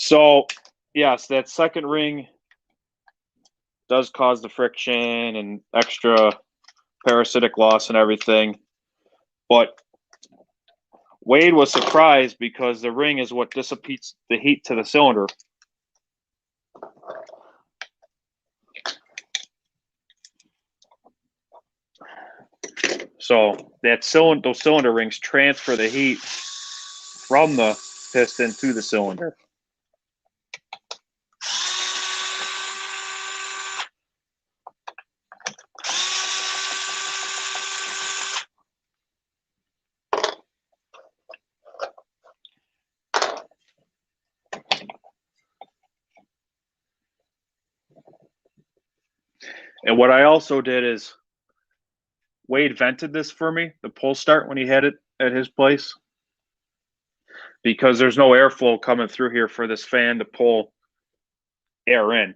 So, yes, that second ring does cause the friction and extra parasitic loss and everything. But Wade was surprised because the ring is what dissipates the heat to the cylinder. So those cylinder rings transfer the heat from the piston to the cylinder. And what I also did is Wade vented this for me, the pull start, when he had it at his place, because there's no airflow coming through here for this fan to pull air in.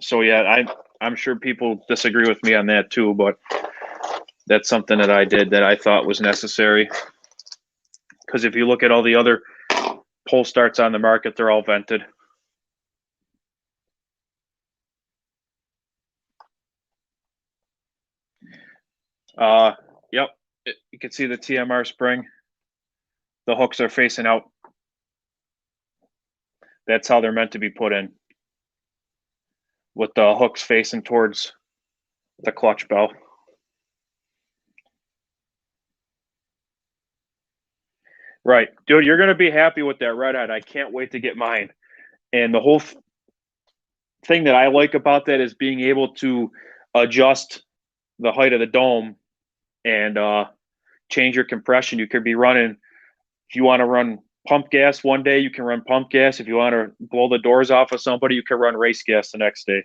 So yeah, I'm sure people disagree with me on that too, but that's something that I did that I thought was necessary. Because if you look at all the other pull starts on the market, they're all vented. Yep, you can see the TMR spring. The hooks are facing out. That's how they're meant to be put in, with the hooks facing towards the clutch bell. Right, dude, you're gonna be happy with that redhead. I can't wait to get mine. And the whole thing that I like about that is being able to adjust the height of the dome and change your compression. You could be running, if you want to run pump gas one day, you can run pump gas. If you want to blow the doors off of somebody, you can run race gas the next day.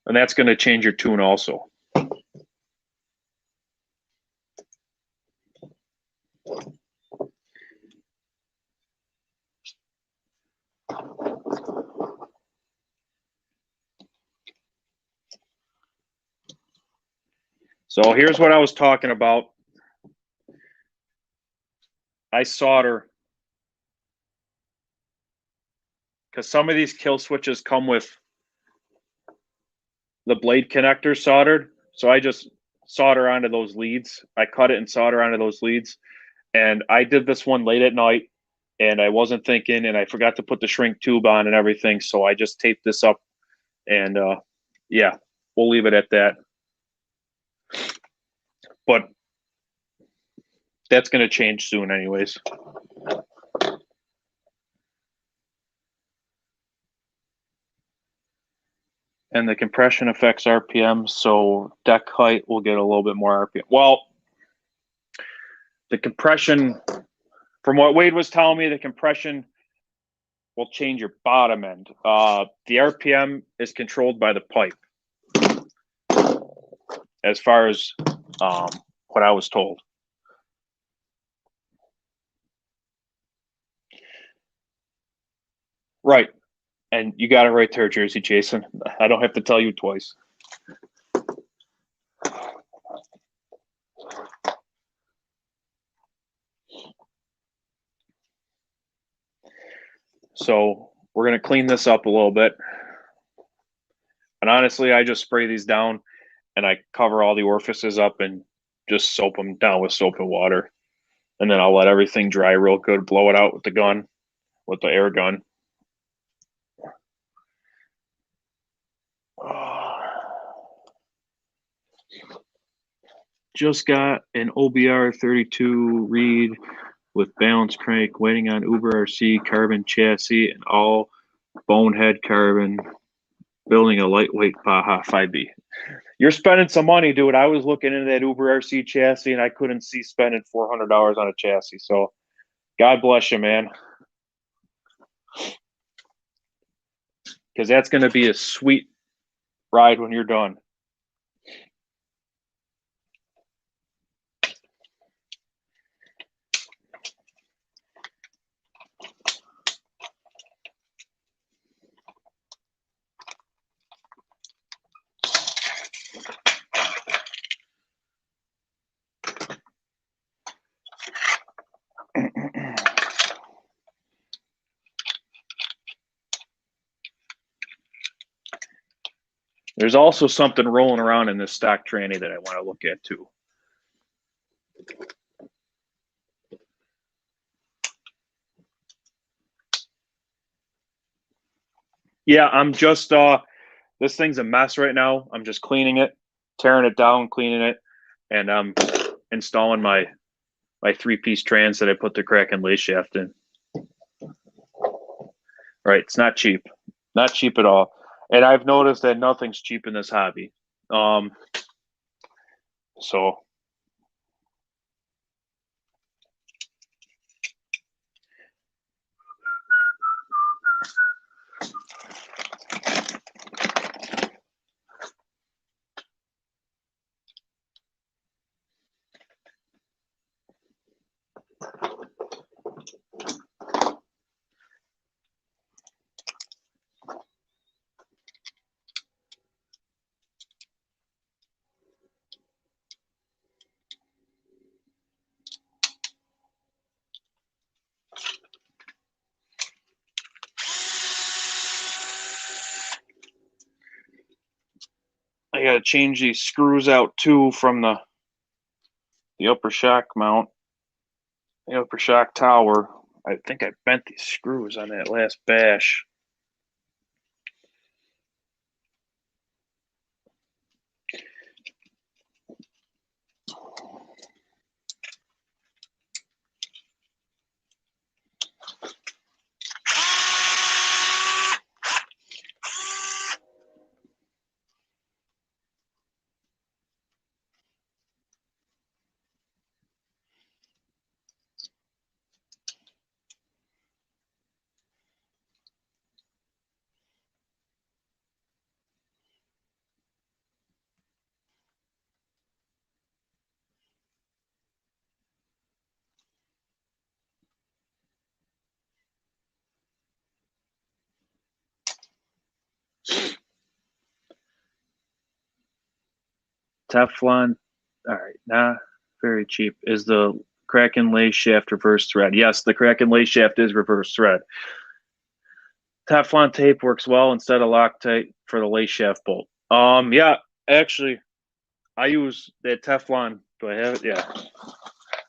And that's going to change your tune also. So here's what I was talking about. I solder, because some of these kill switches come with the blade connectors soldered. So I just solder onto those leads. I cut it and solder onto those leads. And I did this one late at night, and I wasn't thinking, and I forgot to put the shrink tube on and everything. So I just taped this up, and yeah, we'll leave it at that. But that's going to change soon anyways. And the compression affects RPM, so deck height will get a little bit more RPM. Well, the compression, from what Wade was telling me, the compression will change your bottom end. The RPM is controlled by the pipe, as far as what I was told. Right. And you got it right there, Jersey Jason. I don't have to tell you twice. So we're going to clean this up a little bit. And honestly, I just spray these down and I cover all the orifices up and just soap them down with soap and water. And then I'll let everything dry real good, blow it out with the gun, with the air gun. Just got an OBR 32 read with balance crank, waiting on Uber RC carbon chassis and all bonehead carbon, building a lightweight Baja 5B. You're spending some money, dude. I was looking into that Uber RC chassis and I couldn't see spending $400 on a chassis. So God bless you, man. Because that's going to be a sweet ride when you're done. There's also something rolling around in this stock tranny that I want to look at too. Yeah, I'm just this thing's a mess right now. I'm just cleaning it, tearing it down, cleaning it, and I'm installing my 3-piece trans that I put the Kraken lay shaft in. Right, it's not cheap at all. And I've noticed that nothing's cheap in this hobby. So I gotta change these screws out too from the upper shock mount, the upper shock tower. I think I bent these screws on that last bash. Teflon, all right, nah, very cheap. Is the Kraken lay shaft reverse thread? Yes, the Kraken lay shaft is reverse thread. Teflon tape works well instead of Loctite for the lay shaft bolt. Yeah, actually, I use that Teflon. Do I have it? Yeah.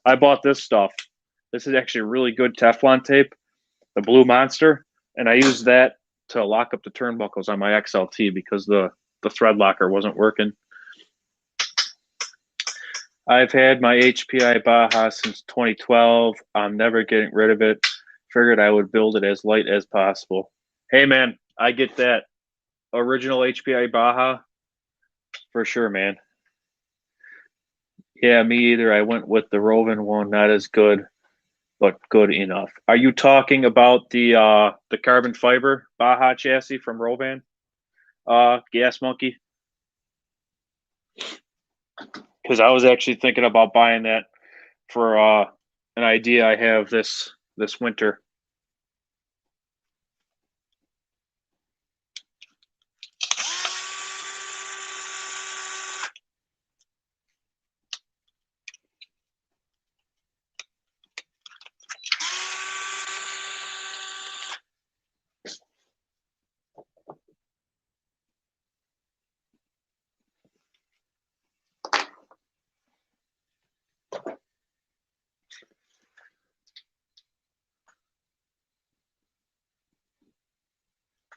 I bought this stuff. This is actually really good Teflon tape, the Blue Monster, and I use that to lock up the turnbuckles on my XLT because the thread locker wasn't working. I've had my HPI Baja since 2012. I'm never getting rid of it. Figured I would build it as light as possible. Hey, man, I get that. Original HPI Baja, for sure, man. Yeah, me either. I went with the Rovan one, not as good, but good enough. Are you talking about the carbon fiber Baja chassis from Rovan? Gas Monkey? Because I was actually thinking about buying that for an idea I have this winter.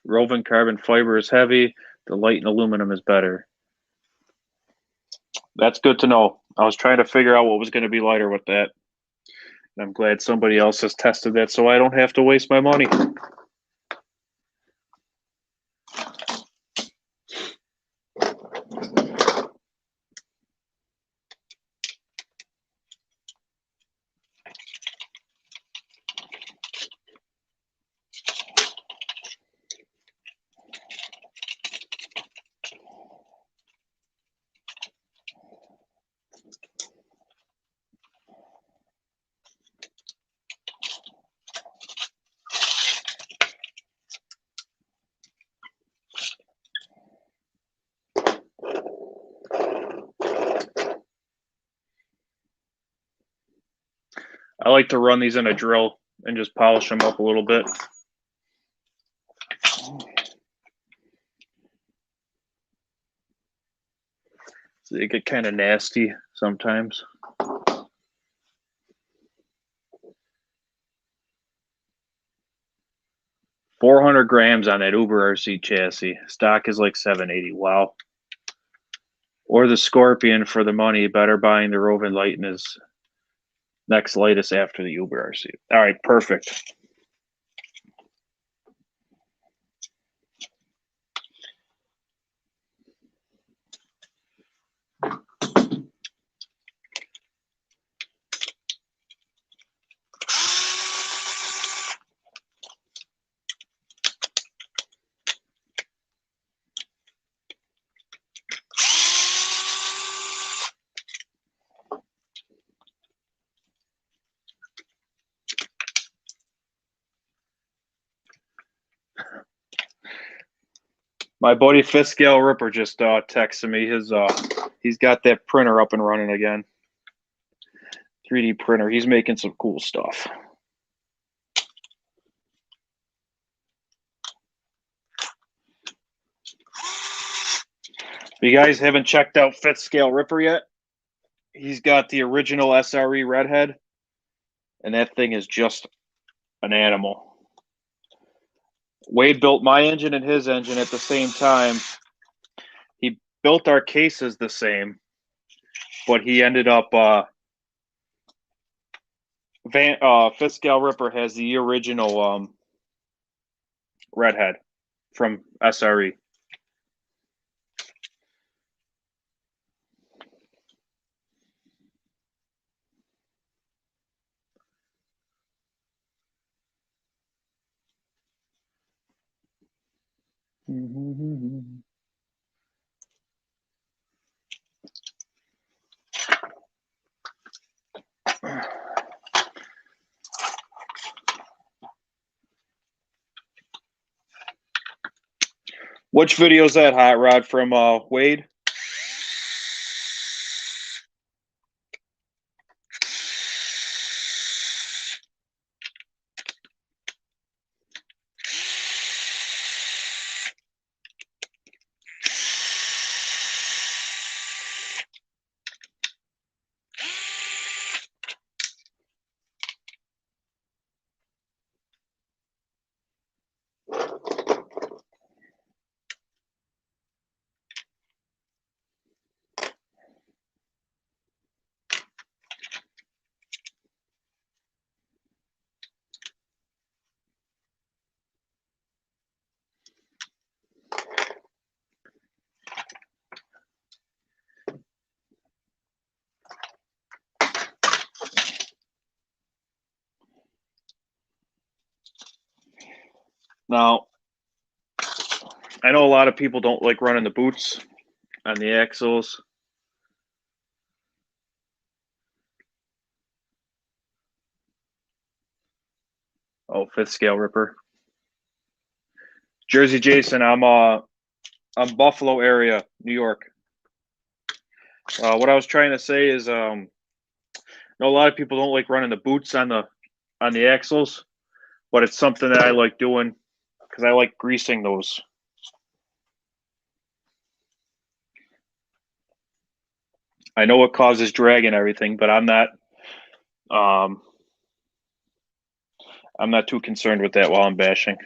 Rovan carbon fiber is heavy. The light and aluminum is better. That's good to know. I was trying to figure out what was going to be lighter with that. And I'm glad somebody else has tested that so I don't have to waste my money. I like to run these in a drill and just polish them up a little bit. They get kind of nasty sometimes. $400 grams on that Uber RC chassis. Stock is like $780. Wow. Or the Scorpion for the money. Better buying the Rovan Light is next latest after the Uber RC. All right, perfect. My buddy Fifth Scale Ripper just texted me. He's got that printer up and running again. 3D printer. He's making some cool stuff. If you guys haven't checked out Fifth Scale Ripper yet, he's got the original SRE Redhead, and that thing is just an animal. Wade built my engine and his engine at the same time. He built our cases the same, but he ended up Fifth Scale Ripper has the original Redhead from SRE. Which video is that, Hot Rod, from Wade? Now, I know a lot of people don't like running the boots on the axles. Oh, Fifth Scale Ripper. Jersey Jason, I'm Buffalo area, New York. What I was trying to say is, I know a lot of people don't like running the boots on the axles, but it's something that I like doing because I like greasing those. I know it causes drag and everything, but I'm not too concerned with that while I'm bashing.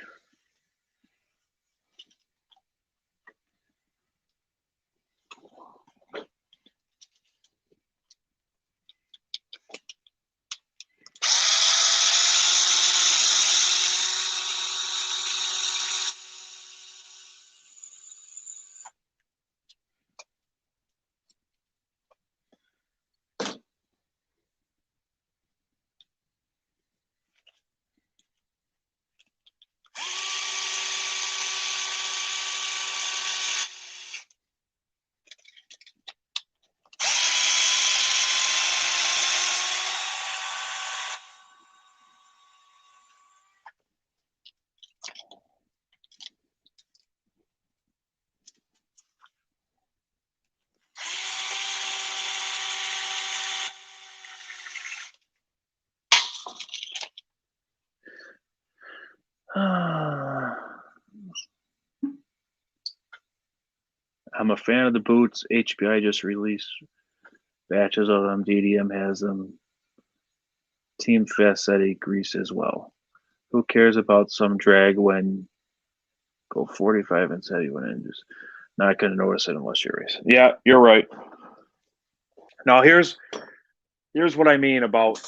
I'm a fan of the boots. HBI just released batches of them. DDM has them. Team Facetti grease as well. Who cares about some drag when go 45 and SETI when it just not going to notice it unless you're racing. Yeah, you're right. Now here's what I mean about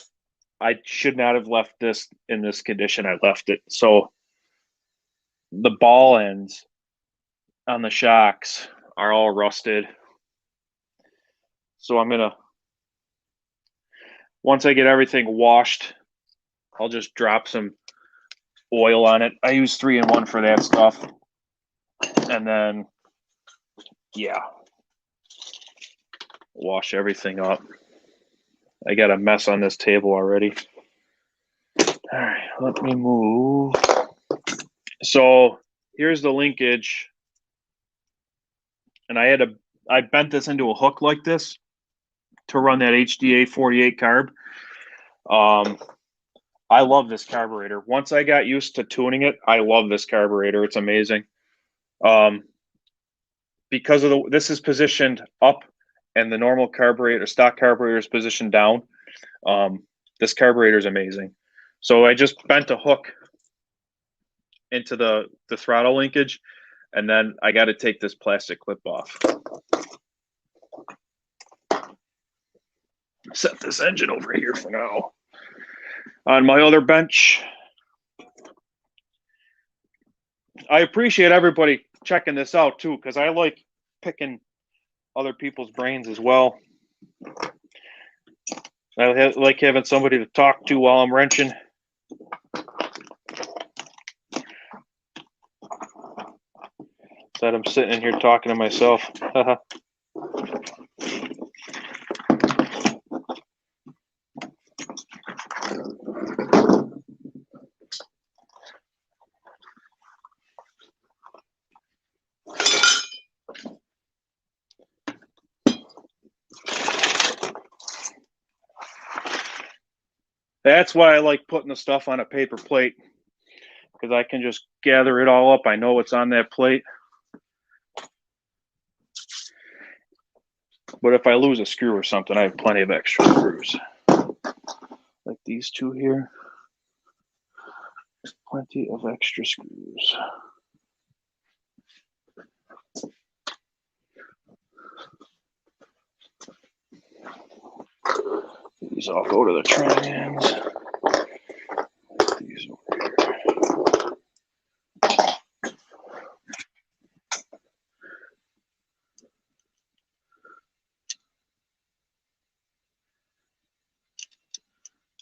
I should not have left this in this condition. I left it. So the ball ends on the shocks are all rusted. So I'm going to, once I get everything washed, I'll just drop some oil on it. I use 3-in-1 for that stuff. And then, yeah, wash everything up. I got a mess on this table already. All right, let me move. So here's the linkage. And I bent this into a hook like this to run that HDA 48 carb. I love this carburetor. Once I got used to tuning it, I love this carburetor. It's amazing. Because of this is positioned up and the normal carburetor, stock carburetor is positioned down. This carburetor is amazing. So I just bent a hook into the throttle linkage, and then I got to take this plastic clip off. Set this engine over here for now. On my other bench, I appreciate everybody checking this out too, because I like picking other people's brains as well. I like having somebody to talk to while I'm wrenching. That I'm sitting in here talking to myself. That's why I like putting the stuff on a paper plate, because I can just gather it all up. I know what's on that plate. But if I lose a screw or something, I have plenty of extra screws. Like these two here. There's plenty of extra screws. These all go to the trans. These over here.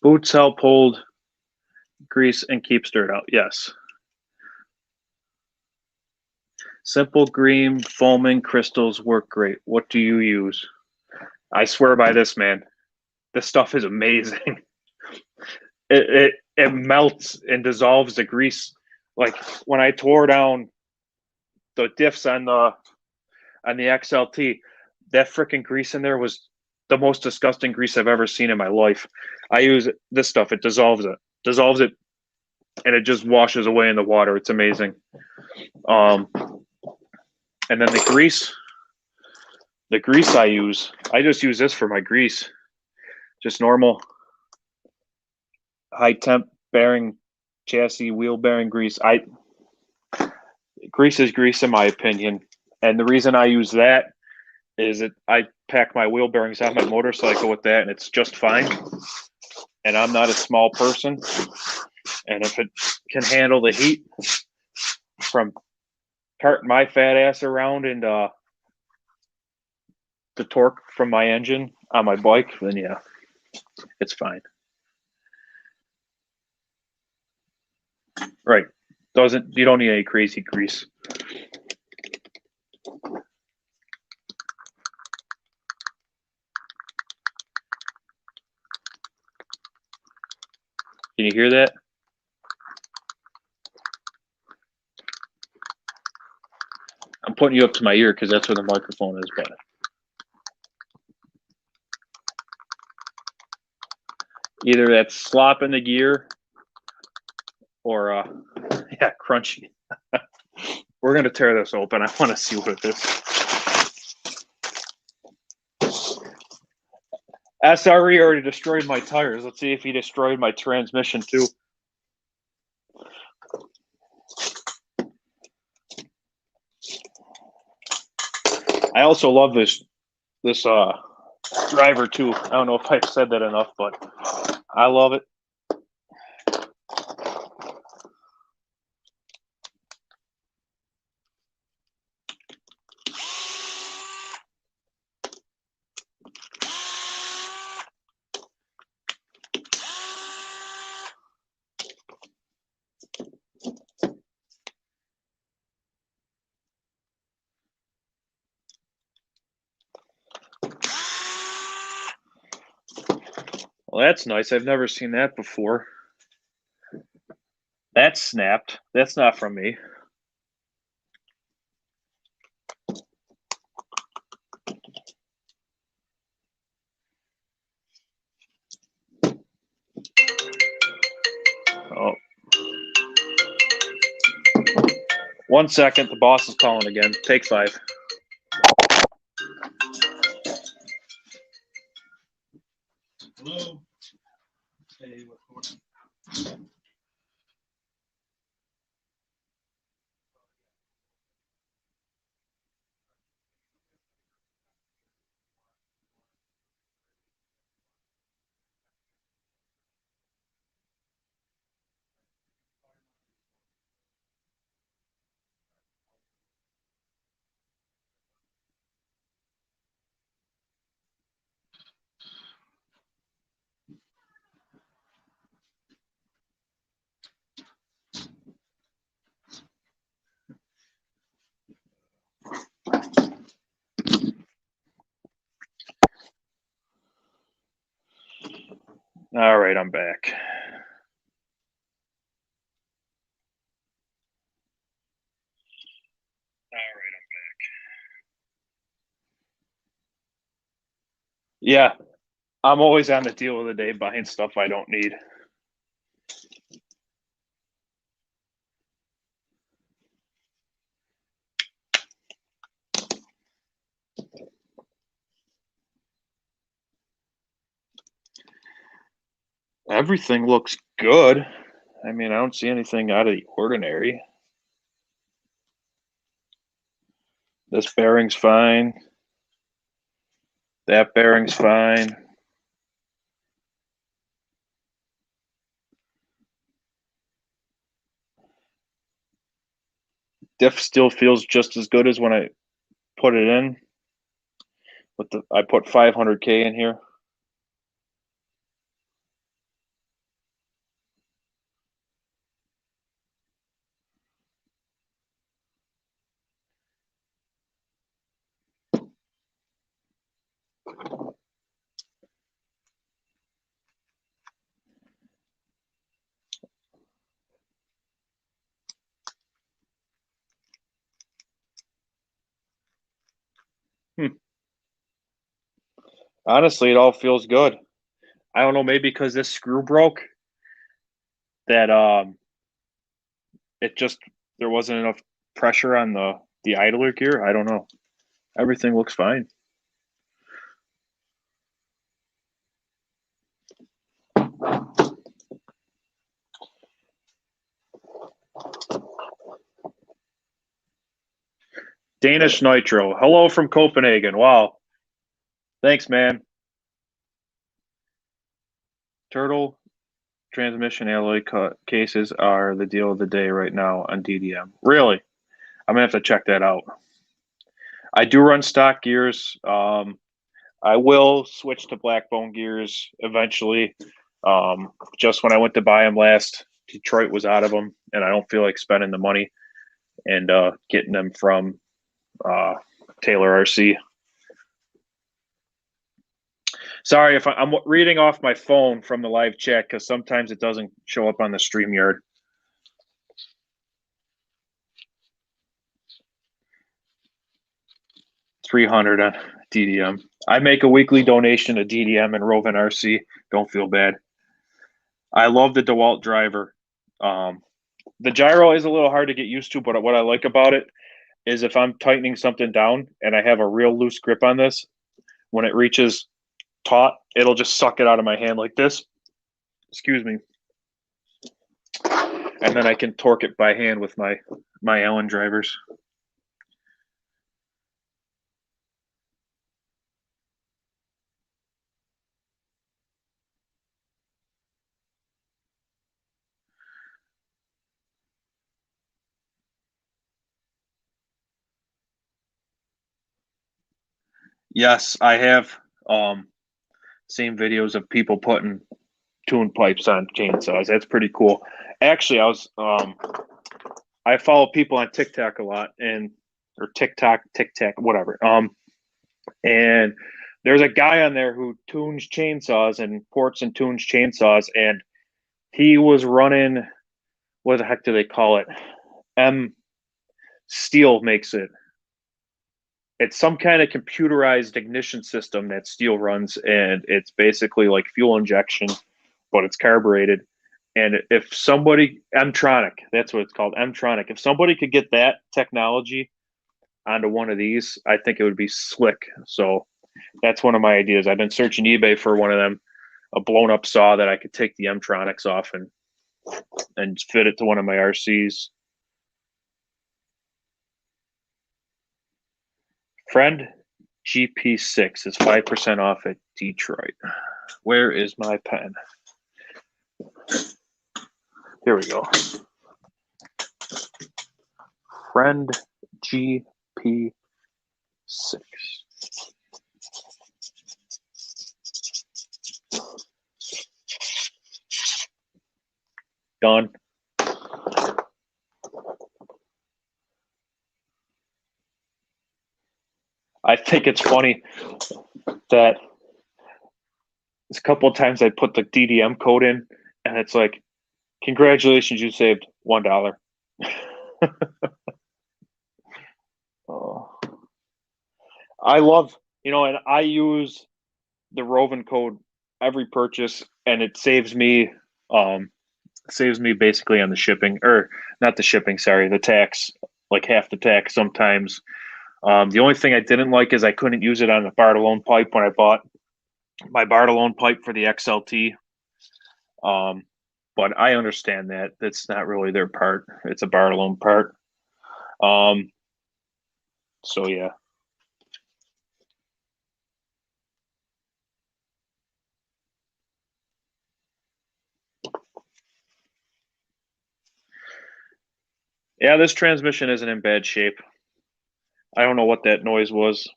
Boots help hold grease and keep dirt out. Yes. Simple green foaming crystals work great. What do you use? I swear by this, man. This stuff is amazing. It melts and dissolves the grease. Like when I tore down the diffs on the XLT, that freaking grease in there was the most disgusting grease I've ever seen in my life. I use this stuff. It dissolves it, and it just washes away in the water. It's amazing. And then the grease I just use this for my grease. Just normal high temp bearing chassis wheel bearing grease. Grease is grease in my opinion. And the reason I use that is that I pack my wheel bearings on my motorcycle with that, and it's just fine. And I'm not a small person. And if it can handle the heat from carting my fat ass around and the torque from my engine on my bike, then yeah, it's fine. Right. You don't need any crazy grease. Can you hear that? I'm putting you up to my ear because that's where the microphone is, but either that's slop in the gear or yeah, crunchy. We're gonna tear this open. I want to see what it is. SRE already destroyed my tires. Let's see if he destroyed my transmission too. I also love this driver too. I don't know if I've said that enough, but I love it. Well, that's nice. I've never seen that before. That's snapped. That's not from me. Oh. 1 second. The boss is calling again. Take 5. Hello. Hey, what's going on? All right, I'm back. Yeah, I'm always on the deal of the day buying stuff I don't need. Everything looks good. I mean, I don't see anything out of the ordinary. This bearing's fine. That bearing's fine. Diff still feels just as good as when I put it in. I put 500K in here. Honestly, it all feels good. I don't know, maybe because this screw broke that it just there wasn't enough pressure on the idler gear. I don't know. Everything looks fine. Danish Nitro. Hello from Copenhagen. Wow. Thanks, man. Turtle transmission alloy cases are the deal of the day right now on DDM. Really? I'm gonna have to check that out. I do run stock gears. I will switch to black bone gears eventually. Just when I went to buy them last, Detroit was out of them, and I don't feel like spending the money and getting them from Taylor RC. Sorry if I'm reading off my phone from the live chat because sometimes it doesn't show up on the StreamYard. $300 on DDM. I make a weekly donation to DDM and Rovan RC. Don't feel bad. I love the DeWalt driver. The gyro is a little hard to get used to, but what I like about it is if I'm tightening something down and I have a real loose grip on this, when it reaches taut, it'll just suck it out of my hand like this. Excuse me. And then I can torque it by hand with my Allen drivers. Yes, I have seen videos of people putting tune pipes on chainsaws. That's pretty cool. Actually, I follow people on TikTok a lot, or TikTok, whatever. And there's a guy on there who tunes chainsaws and ports and tunes chainsaws, and he was running, what the heck do they call it? Steel makes it. It's some kind of computerized ignition system that Steel runs, and it's basically like fuel injection, but it's carbureted. And if somebody, Mtronic, that's what it's called, Mtronic. If somebody could get that technology onto one of these, I think it would be slick. So that's one of my ideas. I've been searching eBay for one of them, a blown up saw that I could take the Mtronics off and fit it to one of my RCs. Friend GP6 is 5% off at Detroit. Where is my pen? Here we go. Friend GP6. Done. I think it's funny that a couple of times I put the DDM code in, and it's like, congratulations, you saved $1. Oh. I love, and I use the Rovan code every purchase, and it saves me basically on the shipping, or not the shipping, sorry, the tax, like half the tax sometimes. The only thing I didn't like is I couldn't use it on the Bartolone pipe when I bought my Bartolone pipe for the XLT. But I understand that that's not really their part. It's a Bartolone part. So yeah. Yeah, this transmission isn't in bad shape. I don't know what that noise was,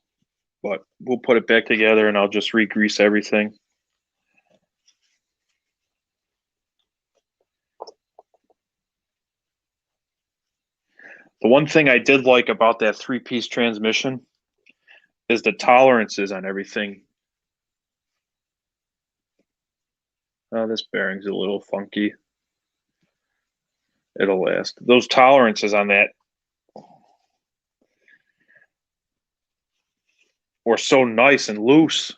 but we'll put it back together and I'll just re-grease everything. The one thing I did like about that 3-piece transmission is the tolerances on everything. Oh, this bearing's a little funky. It'll last. Those tolerances on that were so nice and loose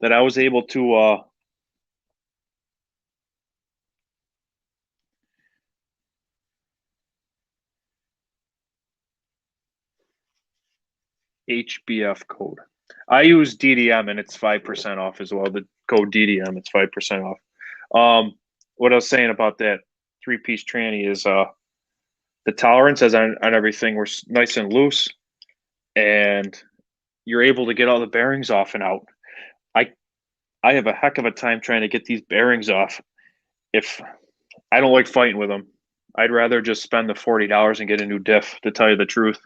that I was able to HBF code. I use DDM and it's 5% off as well. The code DDM, it's 5% off. What I was saying about that 3-piece tranny is the tolerances on everything were nice and loose, and you're able to get all the bearings off and out. I have a heck of a time trying to get these bearings off. If I don't like fighting with them, I'd rather just spend the $40 and get a new diff, to tell you the truth.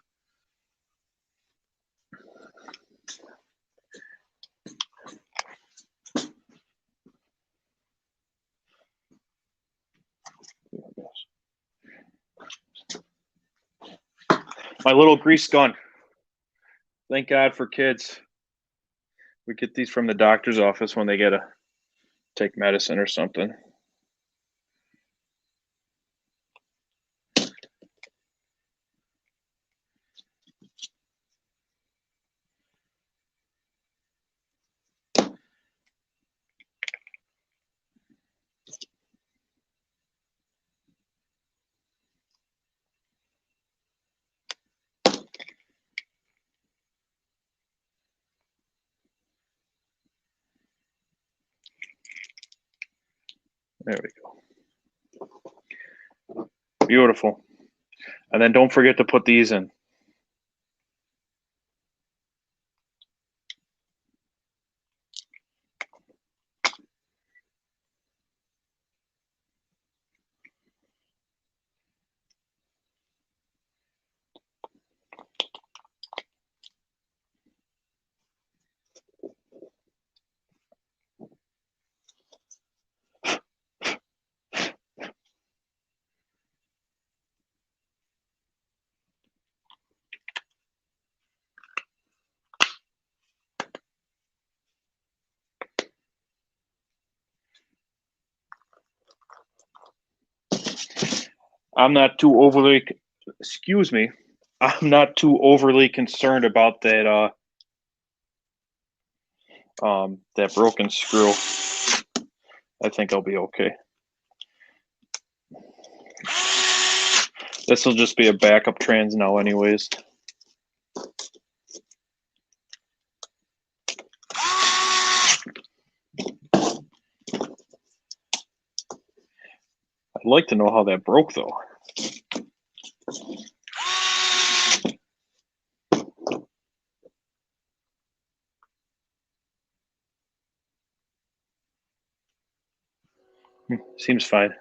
My little grease gun. Thank God for kids. We get these from the doctor's office when they get to take medicine or something. There we go. Beautiful. And then don't forget to put these in. I'm not too overly, excuse me, I'm not too overly concerned about that that broken screw. I think I'll be okay. This will just be a backup trans now anyways. I'd like to know how that broke though. Seems fine.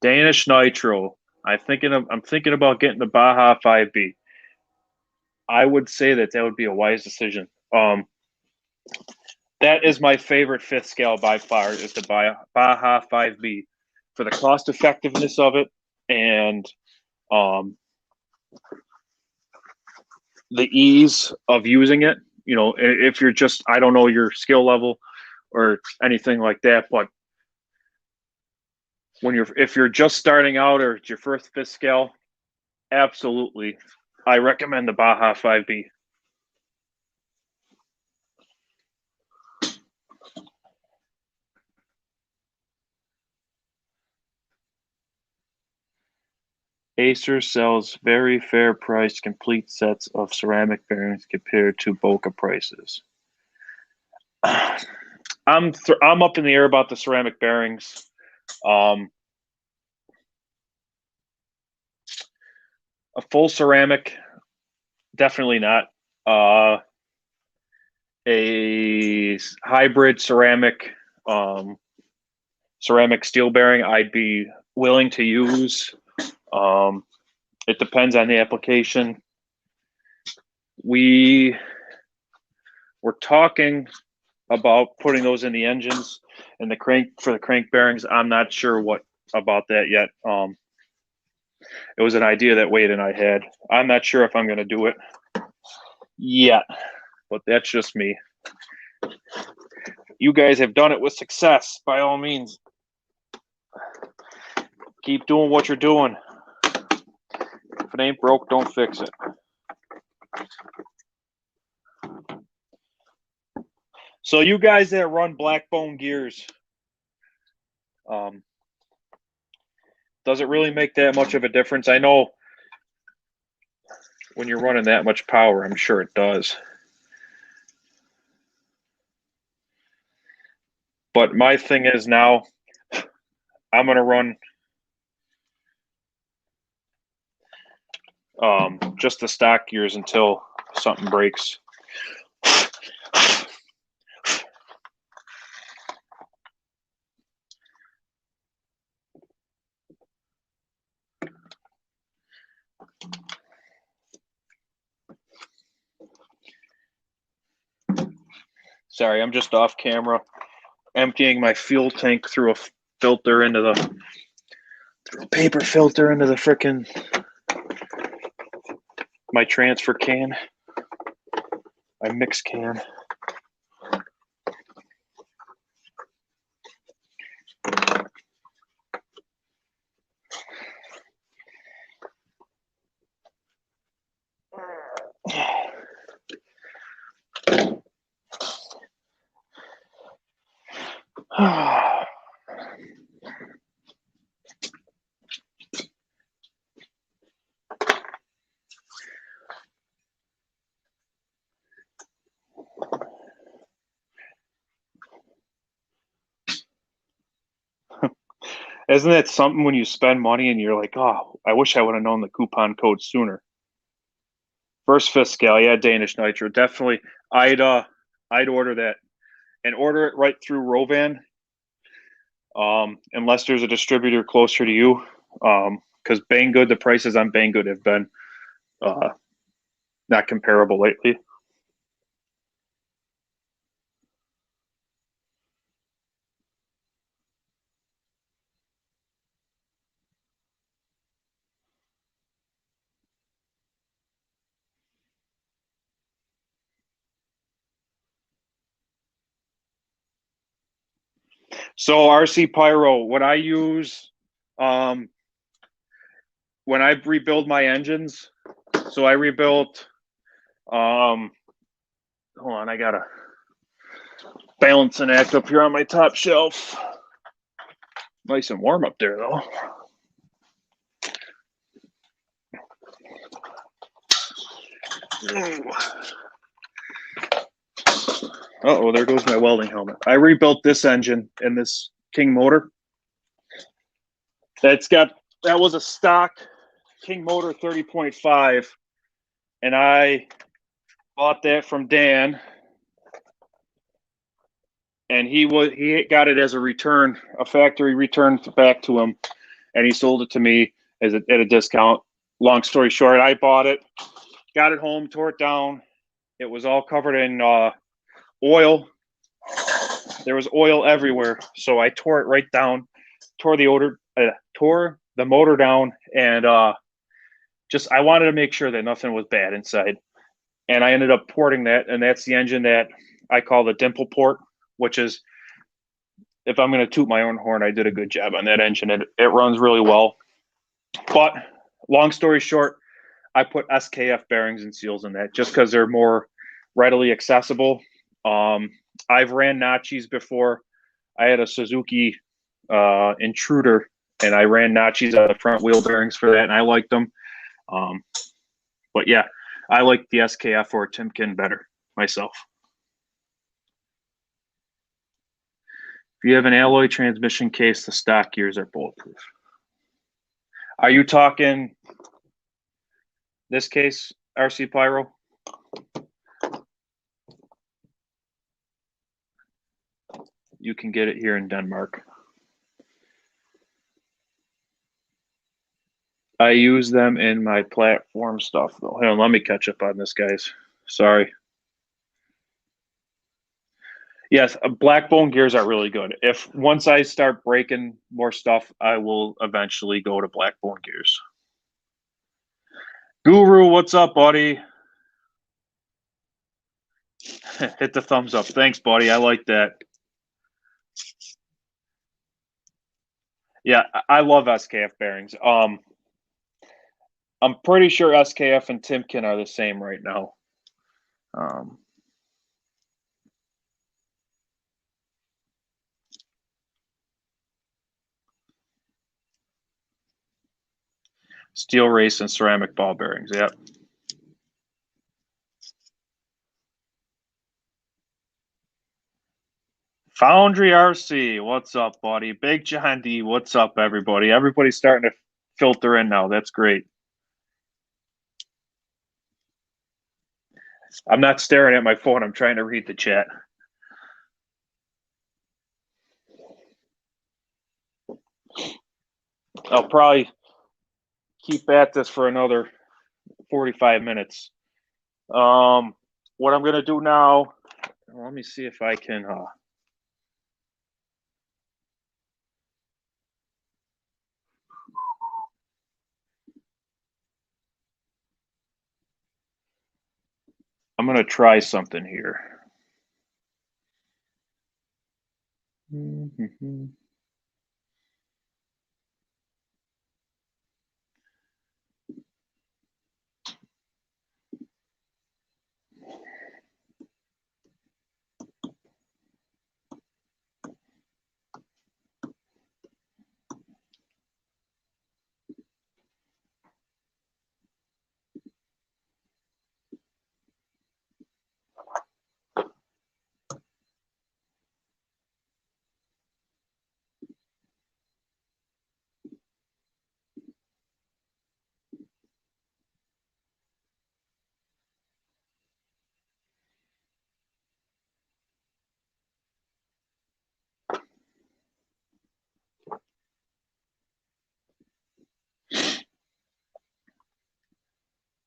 Danish Nitro. I'm thinking about getting the Baja 5B. I would say that would be a wise decision. That is my favorite fifth scale by far, is the Baja 5B, for the cost effectiveness of it and the ease of using it. You know, if you're just, I don't know your skill level or anything like that, but if you're just starting out or it's your first fifth scale, absolutely, I recommend the Baja 5B. Acer sells very fair priced complete sets of ceramic bearings compared to Boca prices. I'm up in the air about the ceramic bearings. A full ceramic, definitely not. A hybrid ceramic steel bearing, I'd be willing to use. It depends on the application. We were talking about putting those in the engines and the crank for the crank bearings. I'm not sure what about that yet. It was an idea that Wade and I had. I'm not sure if I'm going to do it yet, but that's just me. You guys have done it with success. By all means, keep doing what you're doing. If it ain't broke, don't fix it. So you guys that run Blackbone gears, does it really make that much of a difference? I know when you're running that much power, I'm sure it does. But my thing is now, I'm going to run just the stock gears until something breaks. Sorry, I'm just off camera, emptying my fuel tank through a filter into the paper filter into the frickin' my transfer can, my mix can. Isn't it something when you spend money and you're like, oh, I wish I would have known the coupon code sooner. First fifth scale, yeah, Danish Nitro, definitely. I'd order that and order it right through Rovan, unless there's a distributor closer to you. Because Banggood, the prices on Banggood have been not comparable lately. So RC Pyro, what I use when I rebuild my engines, so I rebuilt, hold on, I got a balancing act up here on my top shelf. Nice and warm up there though. Uh-oh, there goes my welding helmet. I rebuilt this engine in this King motor. That was a stock King motor 30.5, and I bought that from Dan, and he got it as a return, a factory return back to him, and he sold it to me at a discount. Long story short, I bought it, got it home, tore it down. It was all covered in oil. There was oil everywhere, so I tore it right down, tore the motor down, and I wanted to make sure that nothing was bad inside. And I ended up porting that, and that's the engine that I call the dimple port, which is, if I'm going to toot my own horn, I did a good job on that engine. It runs really well. But long story short, I put SKF bearings and seals in that just because they're more readily accessible. I've ran Nachis before. I had a Suzuki Intruder, and I ran Nachis on the front wheel bearings for that, and I liked them. But yeah, I like the SKF or Timken better myself. If you have an alloy transmission case, the stock gears are bulletproof. Are you talking this case, RC Pyro? You can get it here in Denmark. I use them in my platform stuff, though. Hang on, let me catch up on this, guys. Sorry. Yes, black bone gears are really good. Once I start breaking more stuff, I will eventually go to black bone gears. Guru, what's up, buddy? Hit the thumbs up. Thanks, buddy. I like that. Yeah, I love SKF bearings. I'm pretty sure SKF and Timken are the same right now. Steel race and ceramic ball bearings. Yep. Foundry RC, what's up, buddy? Big John D, what's up, everybody? Everybody's starting to filter in now. That's great. I'm not staring at my phone. I'm trying to read the chat. I'll probably keep at this for another 45 minutes. What I'm going to do now, let me see if I can... I'm going to try something here.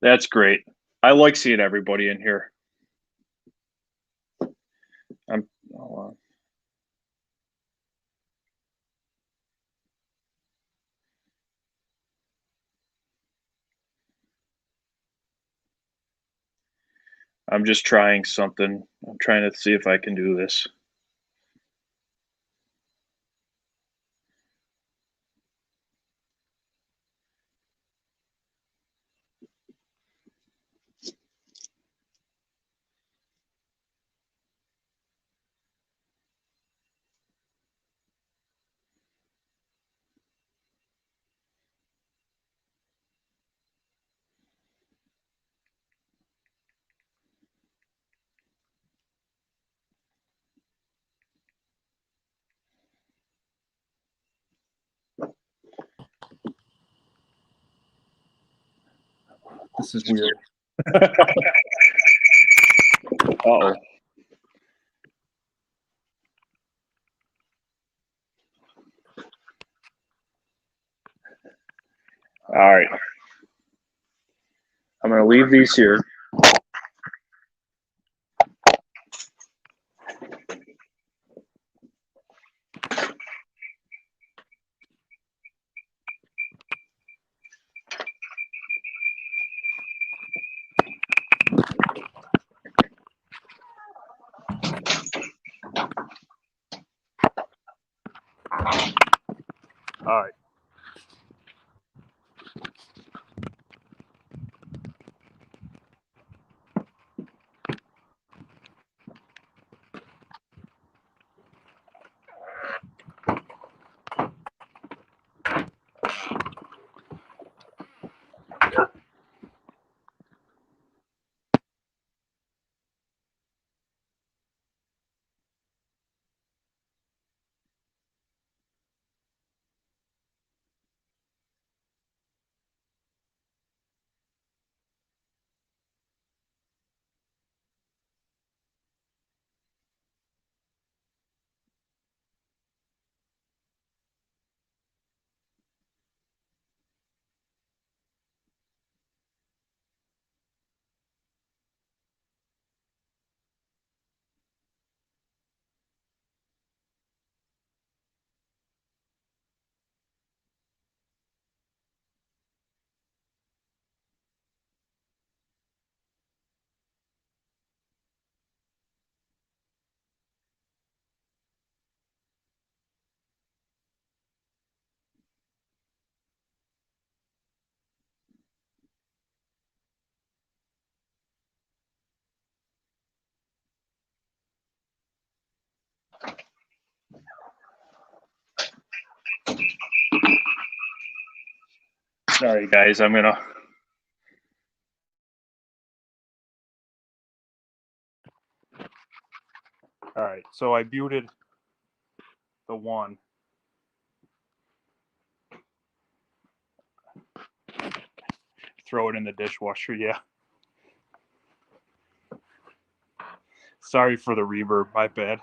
That's great. I like seeing everybody in here. I'm just trying something. I'm trying to see if I can do this. This is weird. Uh-oh. All right. I'm going to leave these here. All right. Sorry, guys. I'm going to. All right. So I muted the one. Throw it in the dishwasher. Yeah. Sorry for the reverb. My bad.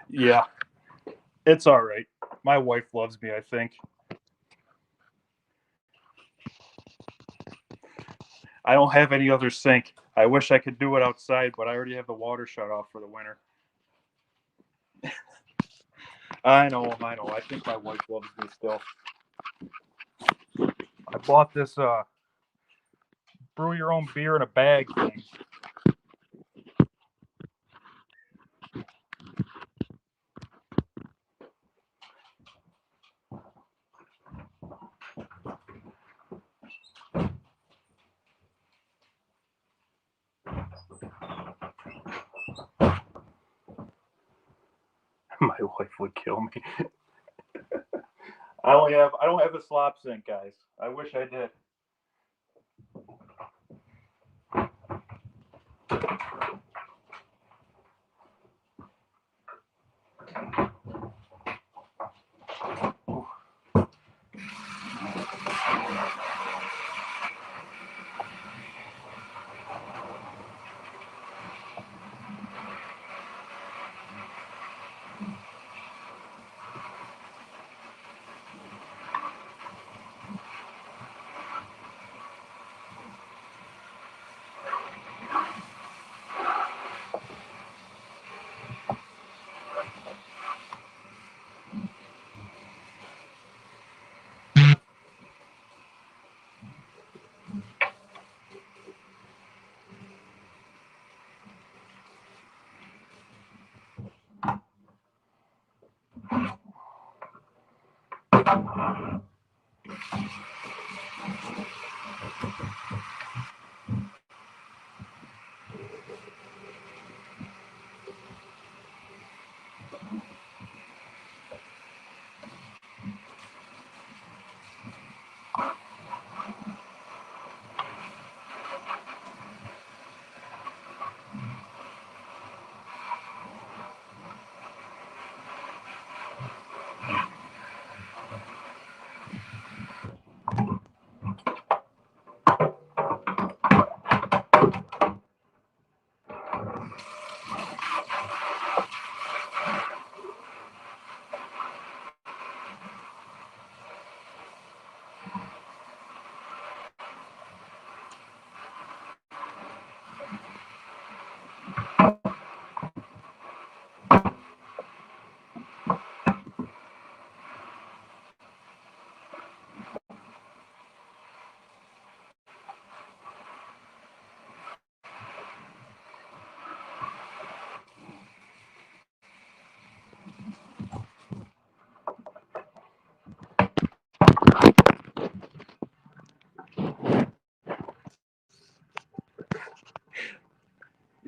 Yeah, it's all right. My wife loves me, I think. I don't have any other sink. I wish I could do it outside, but I already have the water shut off for the winter. I know. I think my wife loves me still. I bought this brew your own beer in a bag thing. My wife would kill me. I don't have a slop sink, guys. I wish I did.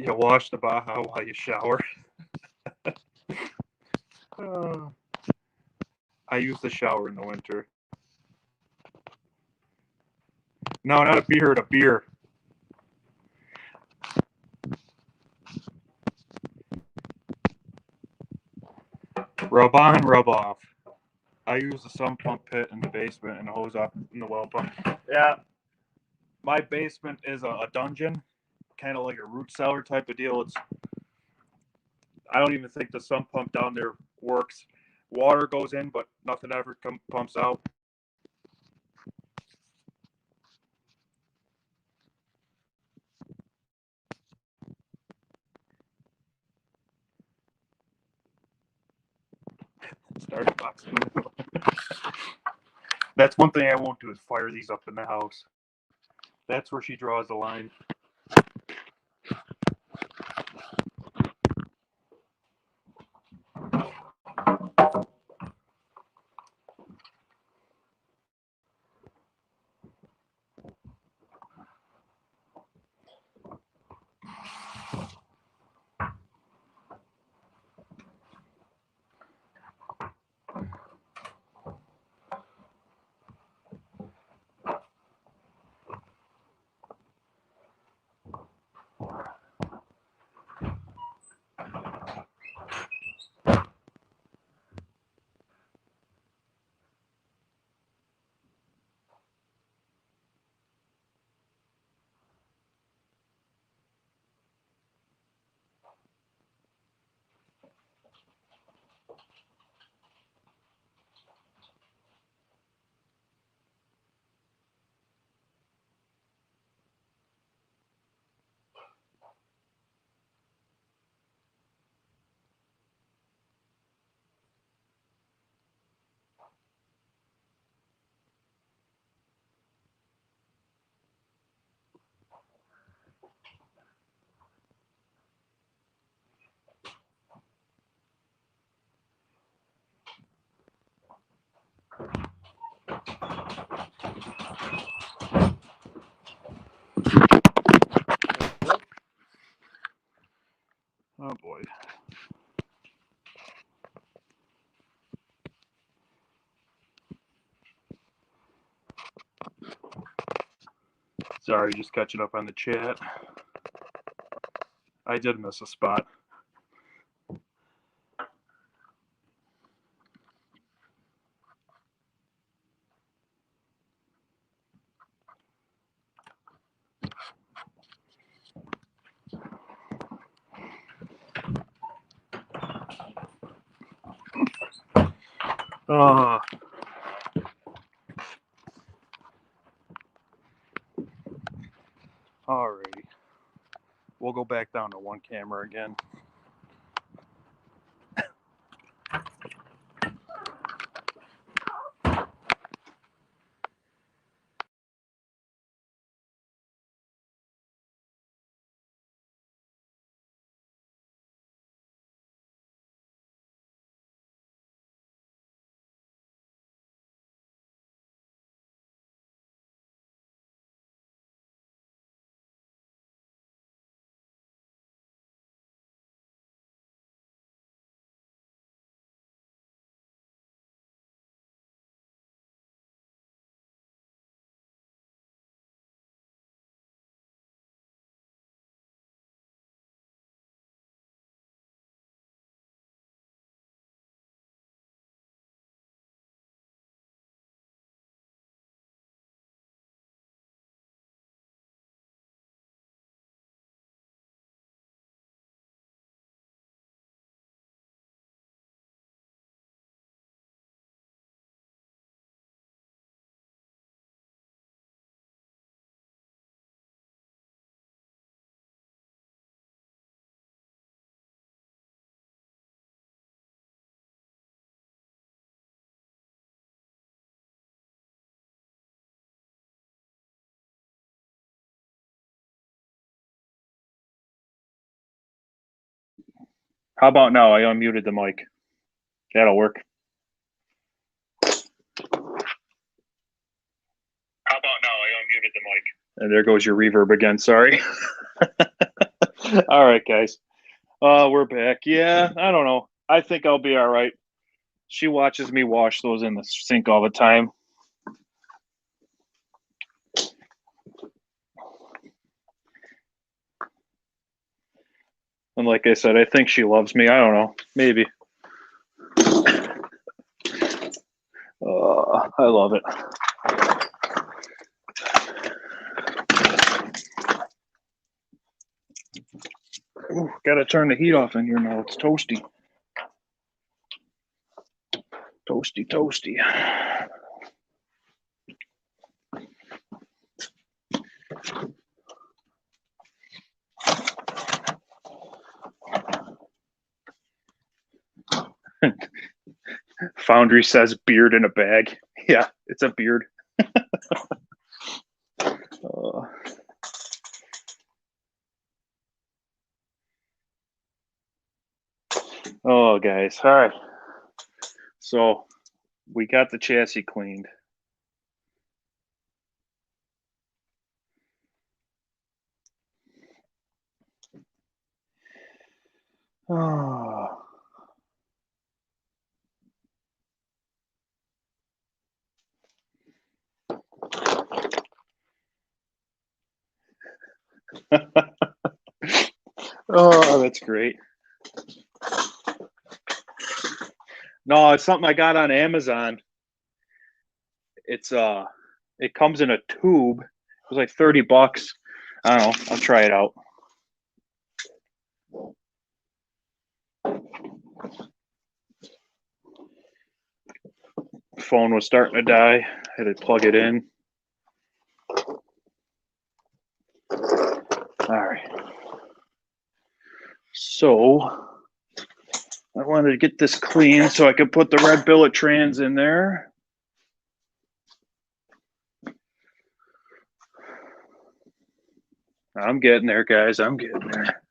You wash the Baja while you shower. I use the shower in the winter. No, not a beard, a beer. Rub on, rub off. I use the sump pump pit in the basement and hose up in the well pump. Yeah, my basement is a dungeon, kind of like a root cellar type of deal. I don't even think the sump pump down there works. Water goes in, but nothing ever pumps out. Starter box. That's one thing I won't do is fire these up in the house. That's where she draws the line. Sorry, just catching up on the chat. I did miss a spot. Alrighty. We'll go back down to one camera again. How about now? I unmuted the mic. That'll work. How about now? I unmuted the mic. And there goes your reverb again. Sorry. All right, guys. We're back. Yeah, I don't know. I think I'll be all right. She watches me wash those in the sink all the time. And like I said, I think she loves me. I don't know. Maybe. I love it. Ooh, gotta turn the heat off in here now. It's toasty. Toasty, toasty. Foundry says beard in a bag. Yeah, it's a beard. Oh, guys. All right. So we got the chassis cleaned. Oh. Oh, that's great. No, it's something I got on Amazon. It's it comes in a tube. It was like $30. I don't know. I'll try it out. Phone was starting to die. I had to plug it in. All right. So I wanted to get this clean so I could put the red billet trans in there. I'm getting there, guys. I'm getting there.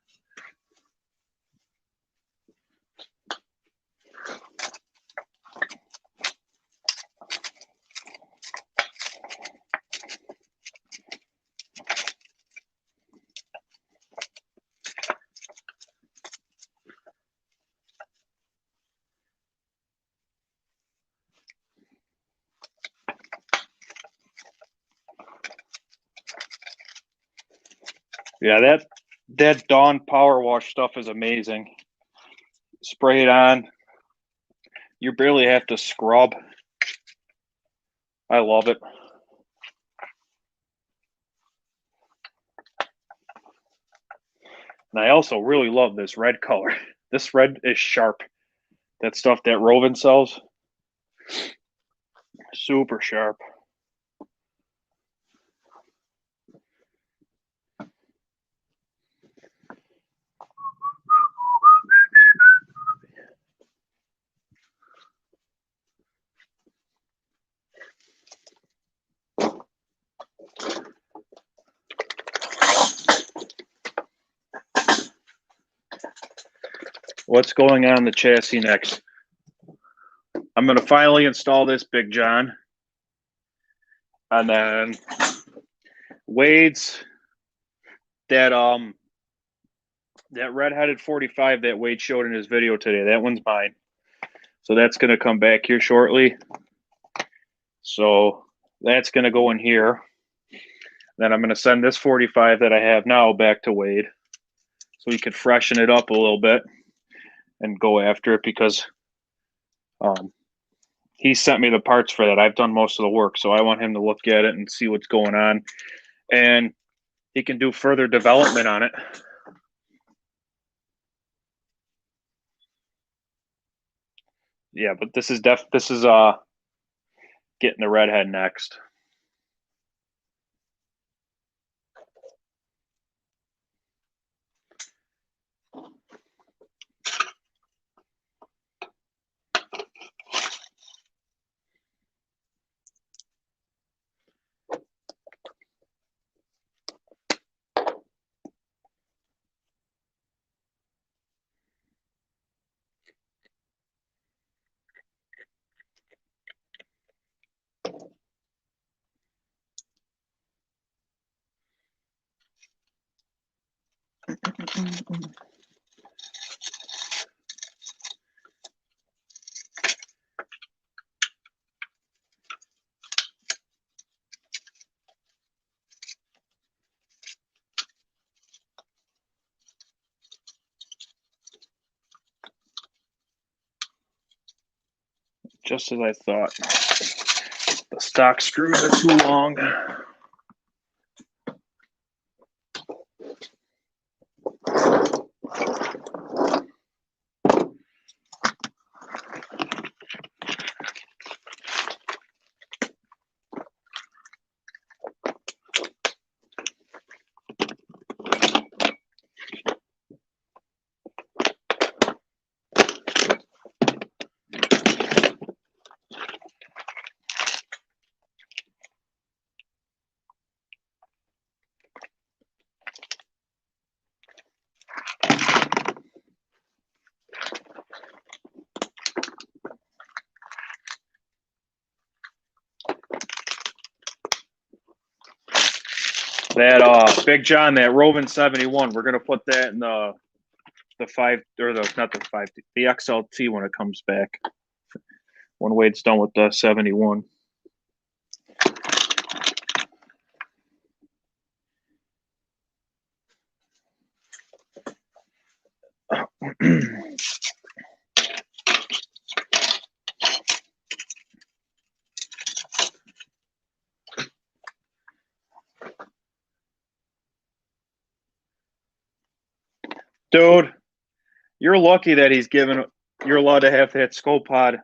Yeah, that Dawn Power Wash stuff is amazing. Spray it on. You barely have to scrub. I love it. And I also really love this red color. This red is sharp. That stuff that Rovan sells, super sharp. What's going on in the chassis next? I'm going to finally install this Big John. And then Wade's, that red-headed 45 that Wade showed in his video today, that one's mine. So that's going to come back here shortly. So that's going to go in here. Then I'm going to send this 45 that I have now back to Wade so he could freshen it up a little bit and go after it, because he sent me the parts for that. I've done most of the work, so I want him to look at it and see what's going on. And he can do further development on it. Yeah, but this is getting the redhead next. Just as I thought. The stock screws are too long. That Big John, that Rovan 71, we're gonna put that in the 5, or the not the 5, the XLT when it comes back. When Wade's done with the 71. Dude, you're lucky that you're allowed to have that scope pod.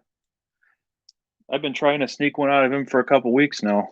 I've been trying to sneak one out of him for a couple weeks now.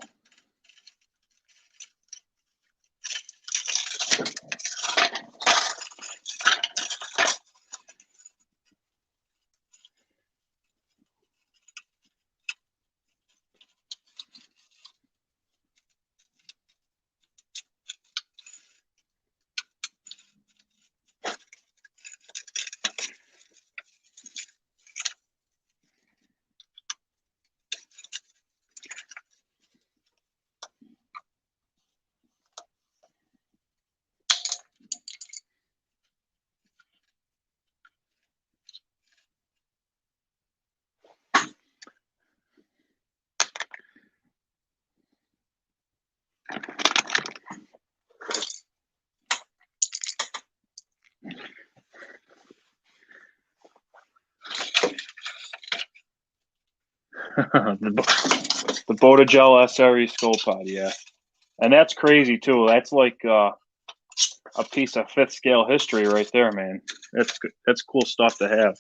the Botagel SRE skull pod, yeah. And that's crazy too. That's like a piece of fifth scale history right there, man. That's cool stuff to have.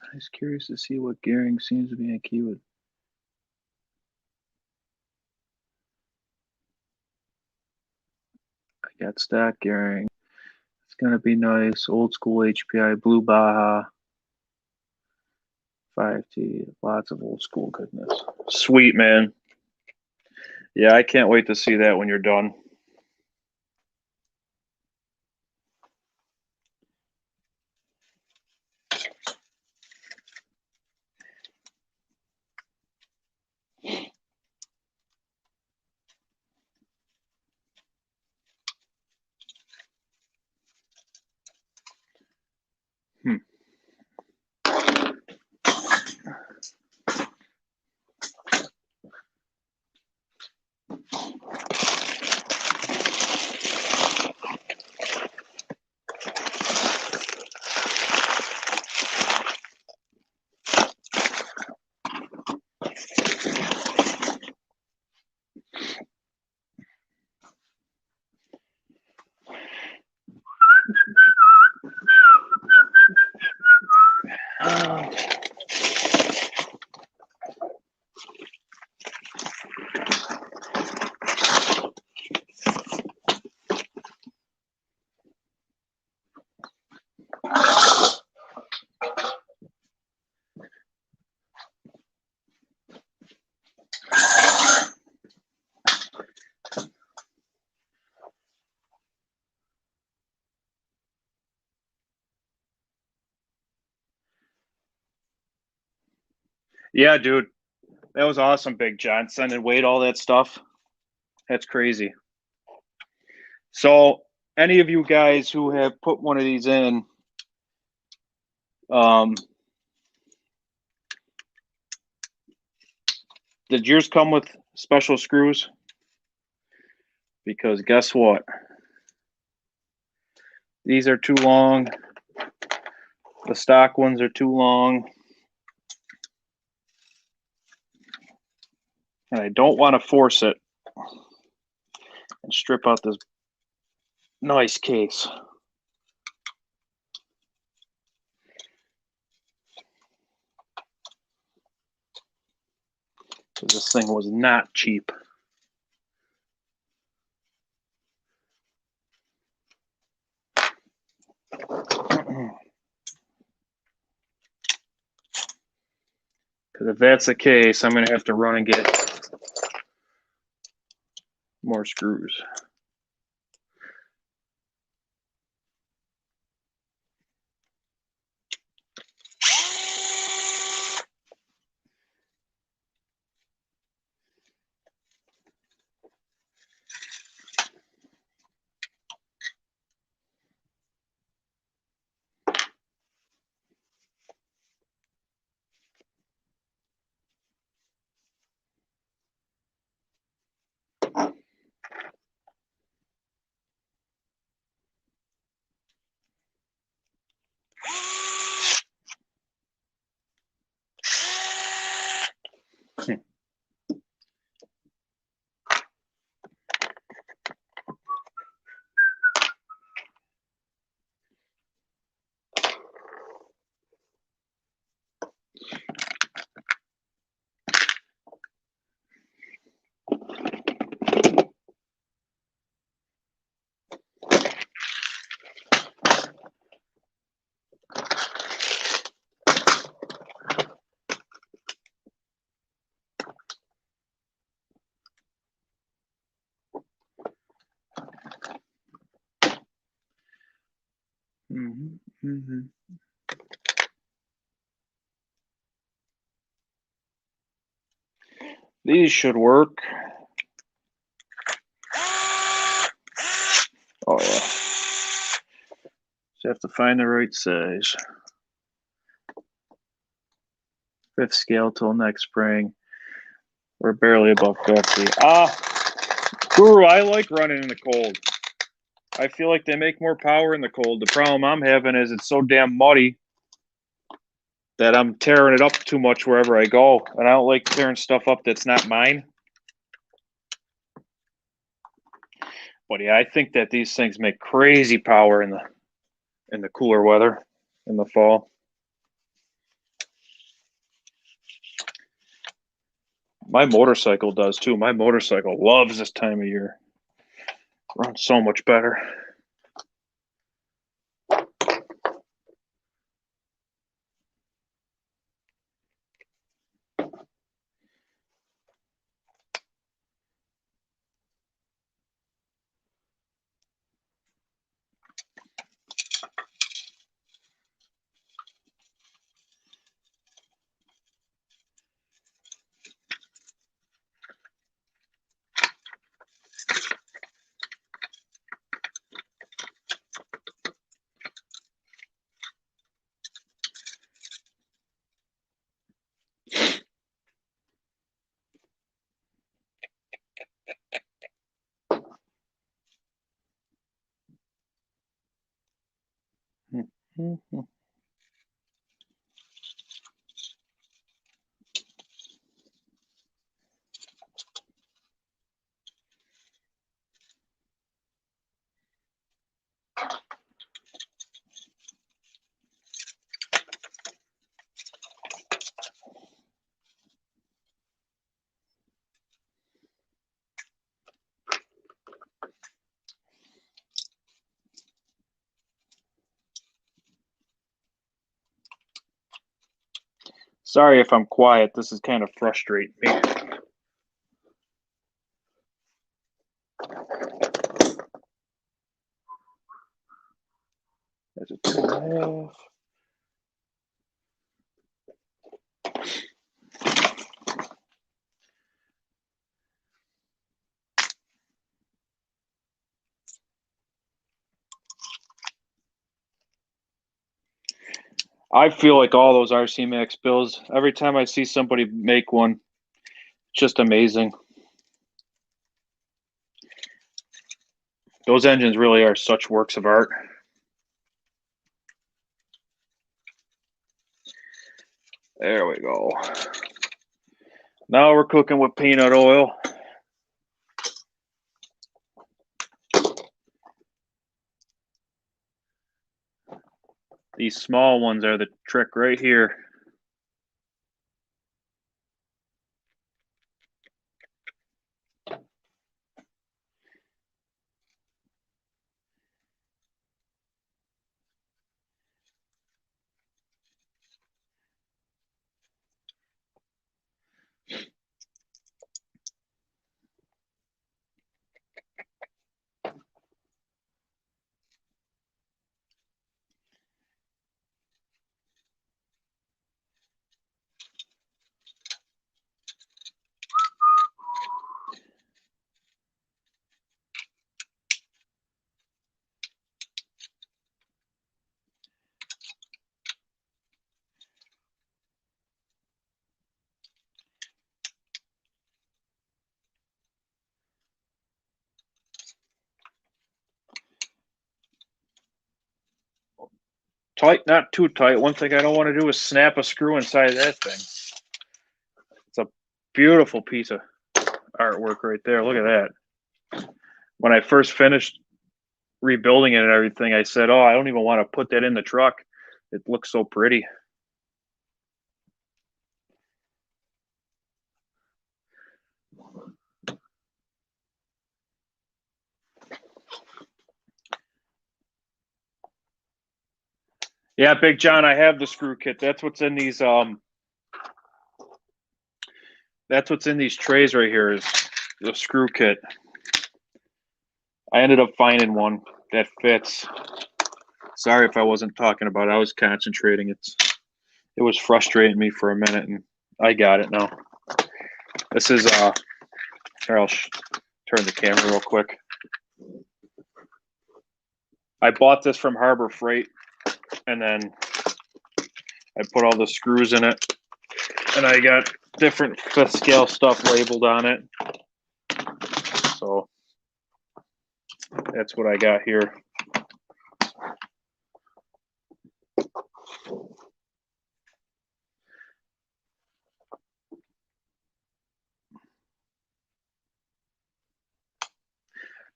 I was curious to see what gearing seems to be a keyword. I got stack gearing. It's gonna be nice. Old school HPI, blue Baja, 5T, lots of old school goodness. Sweet, man. Yeah, I can't wait to see that when you're done. Yeah, dude. That was awesome, Big John. Sending Wade all that stuff. That's crazy. So, any of you guys who have put one of these in, did yours come with special screws? Because guess what? These are too long. The stock ones are too long. And I don't want to force it and strip out this nice case. Because this thing was not cheap. Because if that's the case, I'm going to have to run and get more screws. These should work. Oh yeah. Just have to find the right size. 5th scale till next spring. We're barely above 50. Guru, I like running in the cold. I feel like they make more power in the cold. The problem I'm having is it's so damn muddy that I'm tearing it up too much wherever I go. And I don't like tearing stuff up that's not mine. But yeah, I think that these things make crazy power in the cooler weather in the fall. My motorcycle does too. My motorcycle loves this time of year. Runs so much better. Sorry if I'm quiet. This is kind of frustrating me. There's a 2.5. I feel like all those RC Max builds, every time I see somebody make one, it's just amazing. Those engines really are such works of art. There we go. Now we're cooking with peanut oil. These small ones are the trick right here. Tight, not too tight. One thing I don't want to do is snap a screw inside that thing. It's a beautiful piece of artwork right there. Look at that. When I first finished rebuilding it and everything, I said, oh, I don't even want to put that in the truck. It looks so pretty. Yeah, Big John, I have the screw kit. That's what's in these that's what's in these trays right here is the screw kit. I ended up finding one that fits. Sorry if I wasn't talking about it. I was concentrating. It was frustrating me for a minute, and I got it now. This is here, I'll turn the camera real quick. I bought this from Harbor Freight, and then I put all the screws in it, and I got different 5th scale stuff labeled on it. So that's what I got here.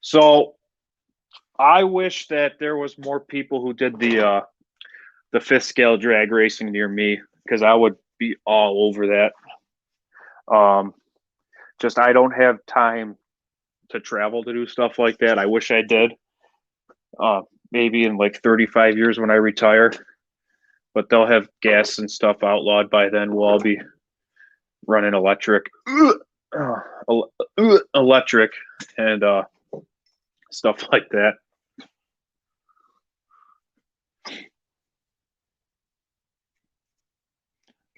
So I wish that there was more people who did the 5th scale drag racing near me, because I would be all over that. Just I don't have time to travel to do stuff like that. I wish I did. Maybe in like 35 years when I retire, but they'll have gas and stuff outlawed by then. We'll all be running electric, electric, and stuff like that.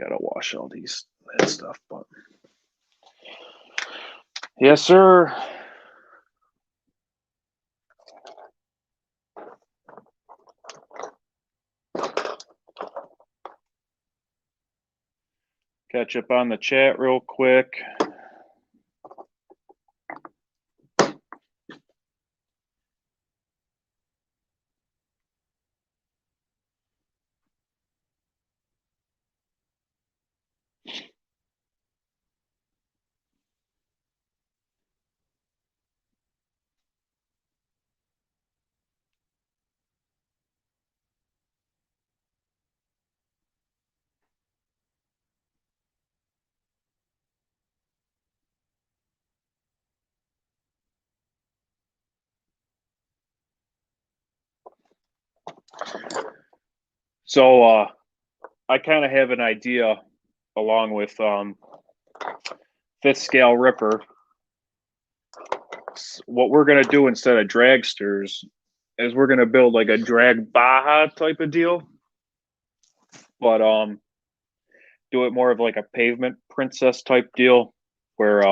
Gotta wash all that stuff, but yes, sir. Catch up on the chat real quick. So I kind of have an idea, along with 5th scale ripper. What we're gonna do instead of dragsters is we're gonna build like a drag Baja type of deal, but do it more of like a pavement princess type deal, where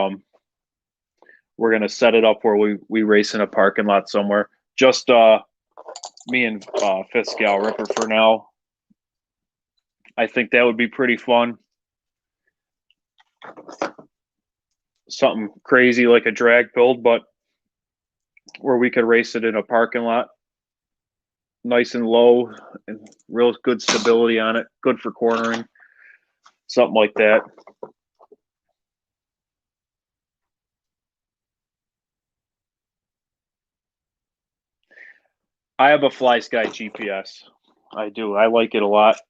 we're gonna set it up where we race in a parking lot somewhere. Just me and 5th scale ripper for now. I think that would be pretty fun. Something crazy like a drag build, but where we could race it in a parking lot, nice and low, and real good stability on it, good for cornering, something like that. I have a Fly Sky GPS. I do. I like it a lot.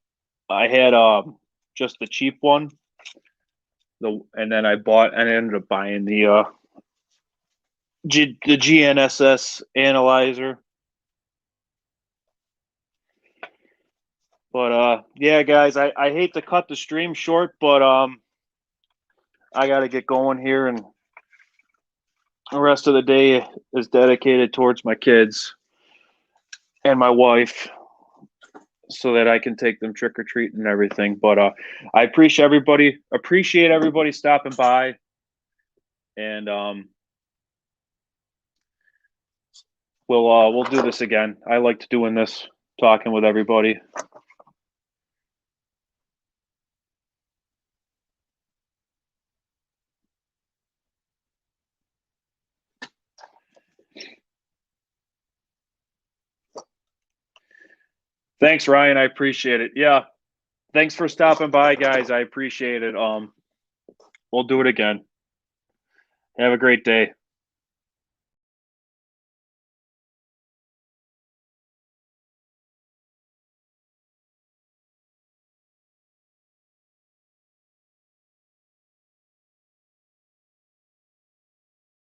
I had just the cheap one, and then I ended up buying the GNSS analyzer. But yeah, guys, I hate to cut the stream short, but I got to get going here, and the rest of the day is dedicated towards my kids and my wife, so that I can take them trick or treating and everything. But I appreciate everybody stopping by, and we'll do this again. I liked doing this, talking with everybody. Thanks, Ryan. I appreciate it. Yeah. Thanks for stopping by, guys. I appreciate it. We'll do it again. Have a great day.